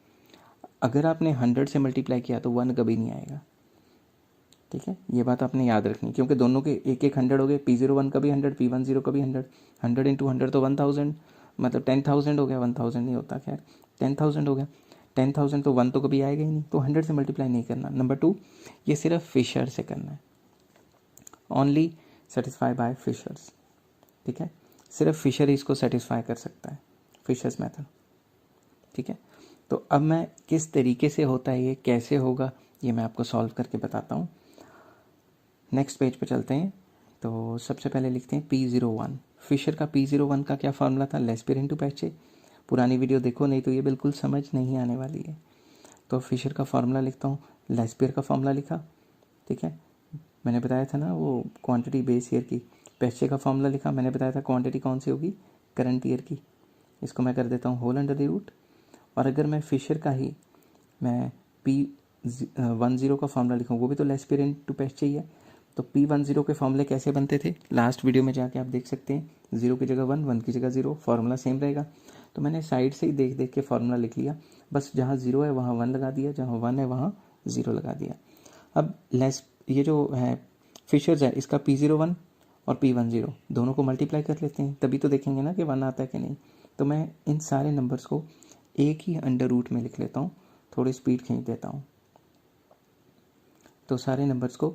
अगर आपने 100 से मल्टीप्लाई किया तो 1 कभी नहीं आएगा, ठीक है, ये बात आपने याद रखनी, क्योंकि दोनों के एक 100 हो गए, P01 का भी 100, P10 का भी 100, 100 इंटू 100 तो 1000, मतलब 10,000 हो गया, 1000 नहीं होता, खैर 10,000 हो गया। 10,000 तो 1 तो कभी आएगा ही नहीं, तो 100 से मल्टीप्लाई नहीं करना। नंबर 2, ये सिर्फ फिशर से करना है, ओनली सेटिस्फाई बाय फिशर्स, ठीक है, सिर्फ फिशर ही इसको सेटिस्फाई कर सकता है, फिशर्स मेथड, ठीक है। तो अब मैं किस तरीके से होता है ये, कैसे होगा, ये मैं आपको सॉल्व करके बताता हूँ। नेक्स्ट पेज पे चलते हैं। तो सबसे पहले लिखते हैं P01, फिशर का P01 का क्या फार्मूला था, लेस्पियर इनटू पैश्चे। पुरानी वीडियो देखो, नहीं तो ये बिल्कुल समझ नहीं आने वाली है। तो फिशर का फार्मूला लिखता हूँ, लेस्पियर का फार्मूला लिखा, ठीक है, मैंने बताया था ना वो क्वांटिटी बेस ईयर की। पैश्चे का फार्मूला लिखा, मैंने बताया था क्वांटिटी कौन सी होगी, करंट ईयर की। इसको मैं कर देता हूँ होल अंडर द रूट। और अगर मैं फिशर का ही मैं P10 का फार्मूला लिखूँ, वो भी तो लेस्पियर इनटू पैश्चे ही है। तो P10 के फॉर्मूले कैसे बनते थे, लास्ट वीडियो में जाके आप देख सकते हैं, 0 की जगह 1, 1 की jagah 0, फार्मूला सेम रहेगा। तो मैंने साइड से ही देख देख के फार्मूला लिख लिया, बस जहाँ 0 है वहाँ 1 लगा दिया, जहाँ 1 है वहाँ 0 लगा दिया। अब ये जो है फिशर्स है, इसका P01 और P10 दोनों को मल्टीप्लाई कर लेते हैं, तभी तो देखेंगे ना कि 1 आता है कि नहीं। तो मैं इन सारे नंबर्स को एक ही अंडर रूट में लिख लेता हूँ, थोड़ी स्पीड खींच देता हूँ। तो सारे नंबर्स को,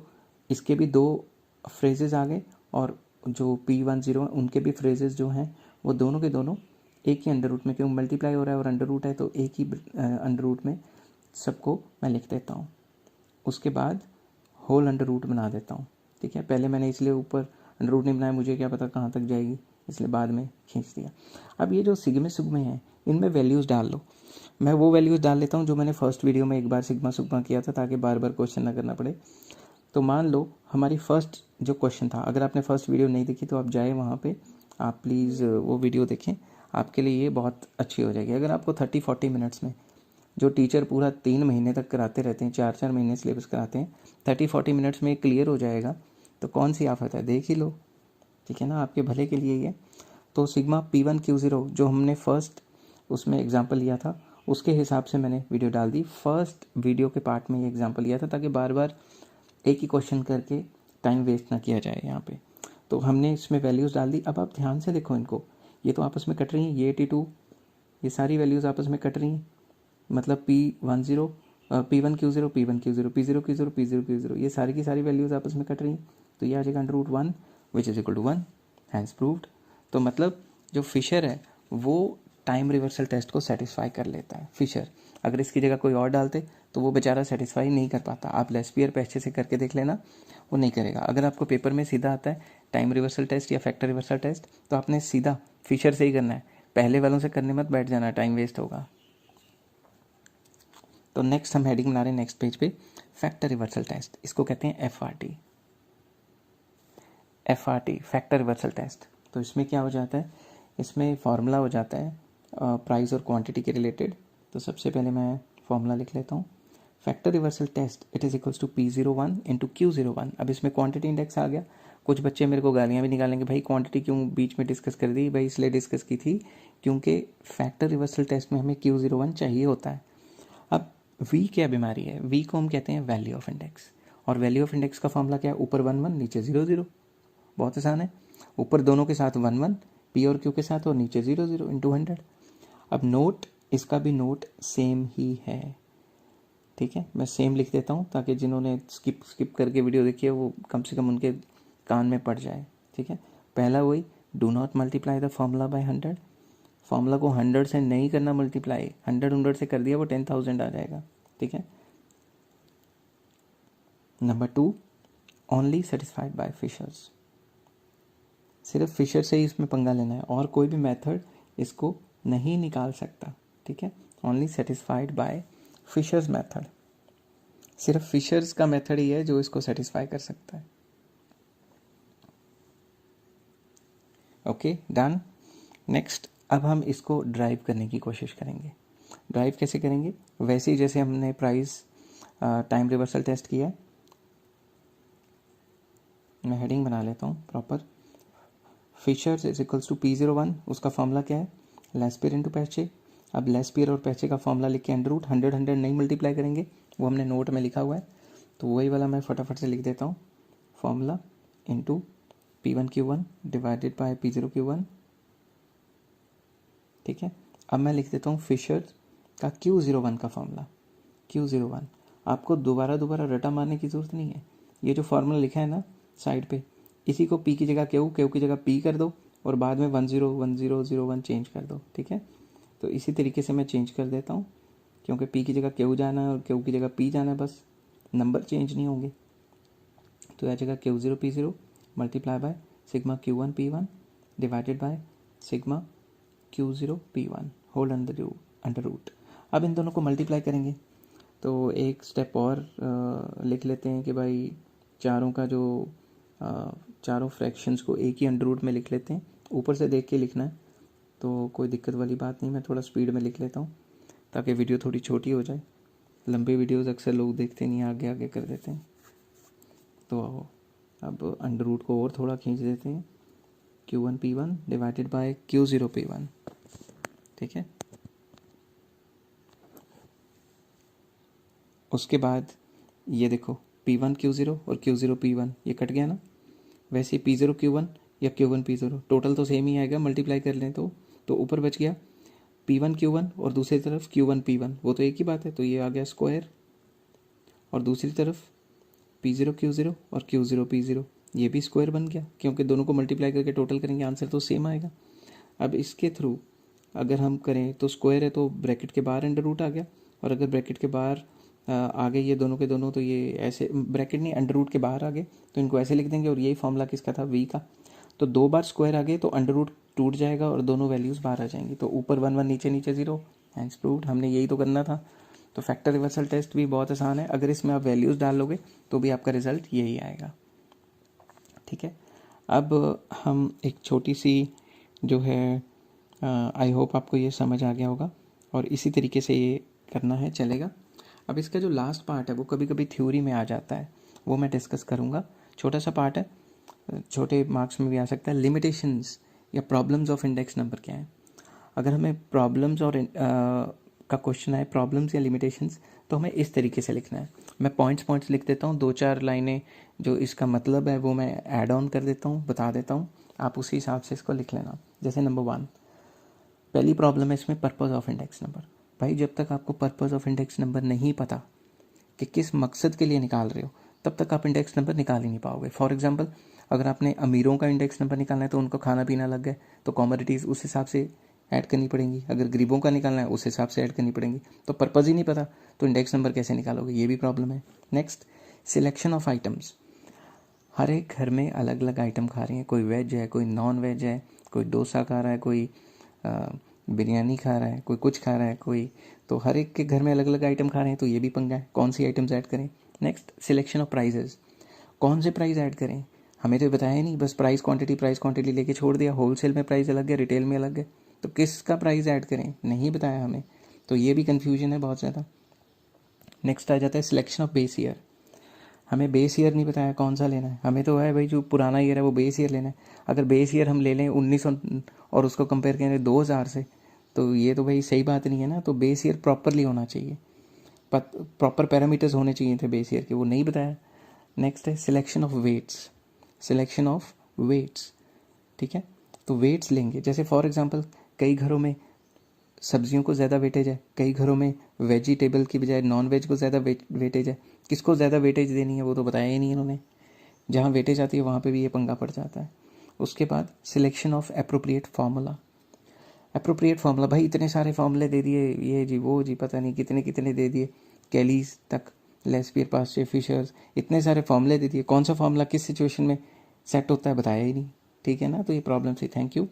इसके भी 2 फ्रेजेस आ गए, और जो P10 उनके भी फ्रेजेस जो हैं वो दोनों के दोनों एक ही अंडर रूट में, क्यों मल्टीप्लाई हो रहा है और अंडर रूट है, तो एक ही अंडर रूट में सबको मैं लिख देता हूँ। उसके बाद होल अंडर रूट बना देता हूँ, ठीक है। पहले मैंने इसलिए ऊपर अंडर रूट नहीं बनाया, मुझे क्या पता कहाँ तक जाएगी, इसलिए बाद में खींच दिया। अब ये जो सिग्मे सुग्मे हैं, इनमें वैल्यूज़ डाल लो। मैं वो वैल्यूज़ डाल लेता हूँ जो मैंने फर्स्ट वीडियो में एक बार सिग्मा सुग्मा किया था, ताकि बार बार क्वेश्चन ना करना पड़े। तो मान लो हमारी फर्स्ट जो क्वेश्चन था, अगर आपने फर्स्ट वीडियो नहीं देखी तो आप जाए वहाँ पे, आप प्लीज़ वो वीडियो देखें, आपके लिए ये बहुत अच्छी हो जाएगी। अगर आपको 30-40 मिनट्स में जो टीचर पूरा 3 महीने तक कराते रहते हैं, 4-4 महीने सिलेबस कराते हैं, 30-40 मिनट्स में क्लियर हो जाएगा, तो कौन सी आफत है, देख ही लो, ठीक है ना, आपके भले के लिए ही है। तो सिग्मा P1Q0 जो हमने फर्स्ट उसमें एग्जाम्पल लिया था, उसके हिसाब से मैंने वीडियो डाल दी। फर्स्ट वीडियो के पार्ट में ये एग्जाम्पल लिया था ताकि बार बार एक ही क्वेश्चन करके टाइम वेस्ट ना किया जाए यहाँ पे। तो हमने इसमें वैल्यूज़ डाल दी। अब आप ध्यान से देखो इनको, ये तो आपस में कट रही हैं, ये 82, ये सारी वैल्यूज़ आपस में कट रही हैं, मतलब P10 P1Q0 P1Q0 P0Q0 P0Q0, ये सारी की सारी वैल्यूज़ आपस में कट रही हैं, तो ये आ जाएगा √1 which is equal to 1, hence proved. तो मतलब जो फिशर है वो टाइम रिवर्सल टेस्ट को सेटिस्फाई कर लेता है। फिशर अगर इसकी जगह कोई और डालते तो वो बेचारा सेटिस्फाई नहीं कर पाता। आप लेस्पियर पे अच्छे से करके देख लेना, वो नहीं करेगा। अगर आपको पेपर में सीधा आता है टाइम रिवर्सल टेस्ट या फैक्टर रिवर्सल टेस्ट, तो आपने सीधा फिशर से ही करना है, पहले वालों से करने मत बैठ जाना, टाइम वेस्ट होगा। तो नेक्स्ट हम हेडिंग बना रहे हैं नेक्स्ट पेज पे, फैक्टर रिवर्सल टेस्ट। इसको कहते हैं FRT, फैक्टर रिवर्सल टेस्ट। तो इसमें क्या हो जाता है, इसमें फार्मूला हो जाता है प्राइस और क्वांटिटी के रिलेटेड। तो सबसे पहले मैं फार्मूला लिख लेता हूँ। Factor reversal test it is equals to P01 into Q01। अब इसमें क्वांटिटी इंडेक्स आ गया। कुछ बच्चे मेरे को गालियाँ भी निकालेंगे, भाई क्वांटिटी क्यों बीच में डिस्कस कर दी। भाई इसलिए डिस्कस की थी क्योंकि फैक्टर रिवर्सल टेस्ट में हमें Q01 चाहिए होता है। अब V क्या बीमारी है, V को हम कहते हैं वैल्यू ऑफ इंडेक्स, और वैल्यू ऑफ इंडेक्स का फॉर्मूला क्या है, ऊपर 1 1 नीचे 0 0। बहुत आसान है, ऊपर दोनों के साथ 1 1 P और Q के साथ, और नीचे 0 0 इंटू 100। अब नोट, इसका भी नोट सेम ही है, ठीक है। मैं सेम लिख देता हूँ ताकि जिन्होंने स्किप करके वीडियो देखी है वो कम से कम उनके कान में पड़ जाए, ठीक है। पहला वही, do not multiply the formula bye 100। Formula को 100 से नहीं करना मल्टीप्लाई, 100 से कर दिया वो 10,000 आ जाएगा, ठीक है। Number 2, only satisfied by Fisher's. सिर्फ फिशर से ही इसमें पंगा लेना है, और कोई भी मेथड इसको नहीं निकाल सकता, ठीक है। Only satisfied by Fisher's method, सिर्फ फिशर्स का मेथड ही है जो इसको सेटिस्फाई कर सकता है। Okay done. नेक्स्ट अब हम इसको ड्राइव करने की कोशिश करेंगे। ड्राइव कैसे करेंगे, वैसे ही जैसे हमने प्राइस टाइम रिवर्सल टेस्ट किया है। मैं हेडिंग बना लेता हूँ proper, Fisher's is equals to P01, उसका फॉर्मूला क्या है, लेस्पियर इंटू पैचे। अब लेस्पियर और पैचे का फॉर्मूला लिख के अंडर रूट 100 नहीं मल्टीप्लाई करेंगे, वो हमने नोट में लिखा हुआ है, तो वही वाला मैं फटाफट से लिख देता हूँ, formula into P1Q1 divided by P0Q1, ठीक है। अब मैं लिख देता हूँ फिशर का Q01 का फॉर्मूला, Q01। आपको दोबारा रटा मारने की ज़रूरत नहीं है, ये जो फार्मूला लिखा है ना साइड पे, इसी को P की जगह Q की जगह P कर दो, और बाद में 101001 चेंज कर दो, ठीक है। तो इसी तरीके से मैं चेंज कर देता हूँ, क्योंकि P की जगह Q जाना है और Q की जगह P जाना है, बस नंबर चेंज नहीं होंगे। तो आ जाएगा Q0 P0 multiply by sigma Q1 P1 divided by sigma Q0 P1 whole under root. अब इन दोनों को मल्टीप्लाई करेंगे, तो एक स्टेप और लिख लेते हैं कि भाई चारों का जो चारों फ्रैक्शंस को एक ही अंडर रूट में लिख लेते हैं। ऊपर से देख के लिखना है, तो कोई दिक्कत वाली बात नहीं, मैं थोड़ा स्पीड में लिख लेता हूँ ताकि वीडियो थोड़ी छोटी हो जाए। लंबे वीडियोज़ अक्सर लोग देखते नहीं, आगे आगे कर देते हैं। तो अब अंडर रूट को और थोड़ा खींच देते हैं, Q1 P1 divided bye Q0 P1, ठीक है। उसके बाद ये देखो P1 Q0 और Q0 P1 ये कट गया ना, वैसे ही P0 Q1 या Q1 P0 टोटल तो सेम ही आएगा, मल्टीप्लाई कर लें तो ऊपर बच गया P1 Q1 और दूसरी तरफ Q1 P1, वो तो एक ही बात है, तो ये आ गया स्क्वायर। और दूसरी तरफ P0 Q0 और Q0 P0, ये भी स्क्वायर बन गया, क्योंकि दोनों को मल्टीप्लाई करके टोटल करेंगे आंसर तो सेम आएगा। अब इसके थ्रू अगर हम करें तो स्क्वायर है तो ब्रैकेट के बाहर अंडर रूट आ गया, और अगर ब्रैकेट के बाहर आ गए ये दोनों के दोनों, तो ये ऐसे ब्रैकेट नहीं अंडर रूट के बाहर आ गए, तो इनको ऐसे लिख देंगे। और यही फॉर्मूला किसका था, V का। तो 2 बार स्क्वायर आ गए तो अंडर रूट टूट जाएगा और दोनों वैल्यूज़ बाहर आ जाएंगी, तो ऊपर 1 1 नीचे नीचे 0, हैंस प्रूव्ड। हमने यही तो करना था। तो फैक्टर रिवर्सल टेस्ट भी बहुत आसान है, अगर इसमें आप वैल्यूज़ डाल लोगे तो भी आपका रिजल्ट यही आएगा, ठीक है। अब हम एक छोटी सी जो है, आई होप आपको ये समझ आ गया होगा, और इसी तरीके से ये करना है चलेगा। अब इसका जो लास्ट पार्ट है वो कभी कभी थ्योरी में आ जाता है, वो मैं डिस्कस करूँगा। छोटा सा पार्ट है, छोटे मार्क्स में भी आ सकता है। लिमिटेशंस या प्रॉब्लम्स ऑफ इंडेक्स नंबर क्या है। अगर हमें प्रॉब्लम्स और का क्वेश्चन है, प्रॉब्लम्स या लिमिटेशंस, तो हमें इस तरीके से लिखना है। मैं पॉइंट्स लिख देता हूँ, 2-4 लाइनें जो इसका मतलब है वो मैं ऐड ऑन कर देता हूँ, बता देता हूँ, आप उसी हिसाब से इसको लिख लेना। जैसे नंबर 1, पहली प्रॉब्लम है इसमें पर्पस ऑफ इंडेक्स नंबर। भाई जब तक आपको पर्पस ऑफ इंडेक्स नंबर नहीं पता कि किस मकसद के लिए निकाल रहे हो, तब तक आप इंडेक्स नंबर निकाल ही नहीं पाओगे। फॉर एग्जांपल, अगर आपने अमीरों का इंडेक्स नंबर निकालना है तो उनको खाना पीना लग गया, तो कॉमोडिटीज़ उस हिसाब से ऐड करनी पड़ेंगी। अगर गरीबों का निकालना है उस हिसाब से ऐड करनी पड़ेंगी। तो पर्पज़ ही नहीं पता तो इंडेक्स नंबर कैसे निकालोगे, ये भी प्रॉब्लम है। Next, selection of items. हर एक घर में अलग अलग आइटम खा रहे हैं, कोई वेज है, कोई नॉन वेज है, कोई डोसा खा रहा है, कोई बिरयानी खा रहा है, कोई कुछ खा रहा है, कोई, तो हर एक के घर में अलग अलग आइटम खा रहे हैं, तो ये भी पंगा है, कौन सी आइटम्स ऐड करें। Next, selection of prices. कौन से प्राइस ऐड करें, हमें तो बताया ही नहीं, बस प्राइस क्वांटिटी लेके छोड़ दिया। होलसेल में प्राइस अलग है, रिटेल में अलग है, तो किसका प्राइस ऐड करें, नहीं बताया हमें, तो ये भी कन्फ्यूजन है बहुत ज़्यादा। नेक्स्ट आ जाता है सिलेक्शन ऑफ बेस ईयर। हमें बेस ईयर नहीं बताया कौन सा लेना है, हमें तो है भाई जो पुराना ईयर है वो बेस ईयर लेना है। अगर बेस ईयर हम ले लें 1900 और उसको कंपेयर करें 2000 से, तो ये तो भाई सही बात नहीं है ना। तो बेस ईयर प्रॉपरली होना चाहिए, प्रॉपर पैरामीटर्स होने चाहिए थे बेस ईयर के, वो नहीं बताया। नेक्स्ट है selection of weights. Selection of weights, ठीक है, तो वेट्स लेंगे। जैसे फॉर एग्जांपल, कई घरों में सब्जियों को ज़्यादा वेटेज है, कई घरों में वेजिटेबल की बजाय नॉन वेज को ज़्यादा वेटेज है। किसको ज़्यादा वेटेज देनी है वो तो बताया ही नहीं इन्होंने। जहाँ वेटेज आती है वहाँ पे भी ये पंगा पड़ जाता है। उसके बाद selection of appropriate formula. Appropriate formula, भाई इतने सारे फार्मूले दे दिए, ये जी वो जी पता नहीं कितने कितने दे दिए, कैलीज तक, लेस्पियर, पास्चर, फिशर्स, इतने सारे फार्मूले दे दिए, कौन सा फार्मूला किस सिचुएशन में सेट होता है बताया ही नहीं। ठीक है ना, तो ये प्रॉब्लम थी। Thank you.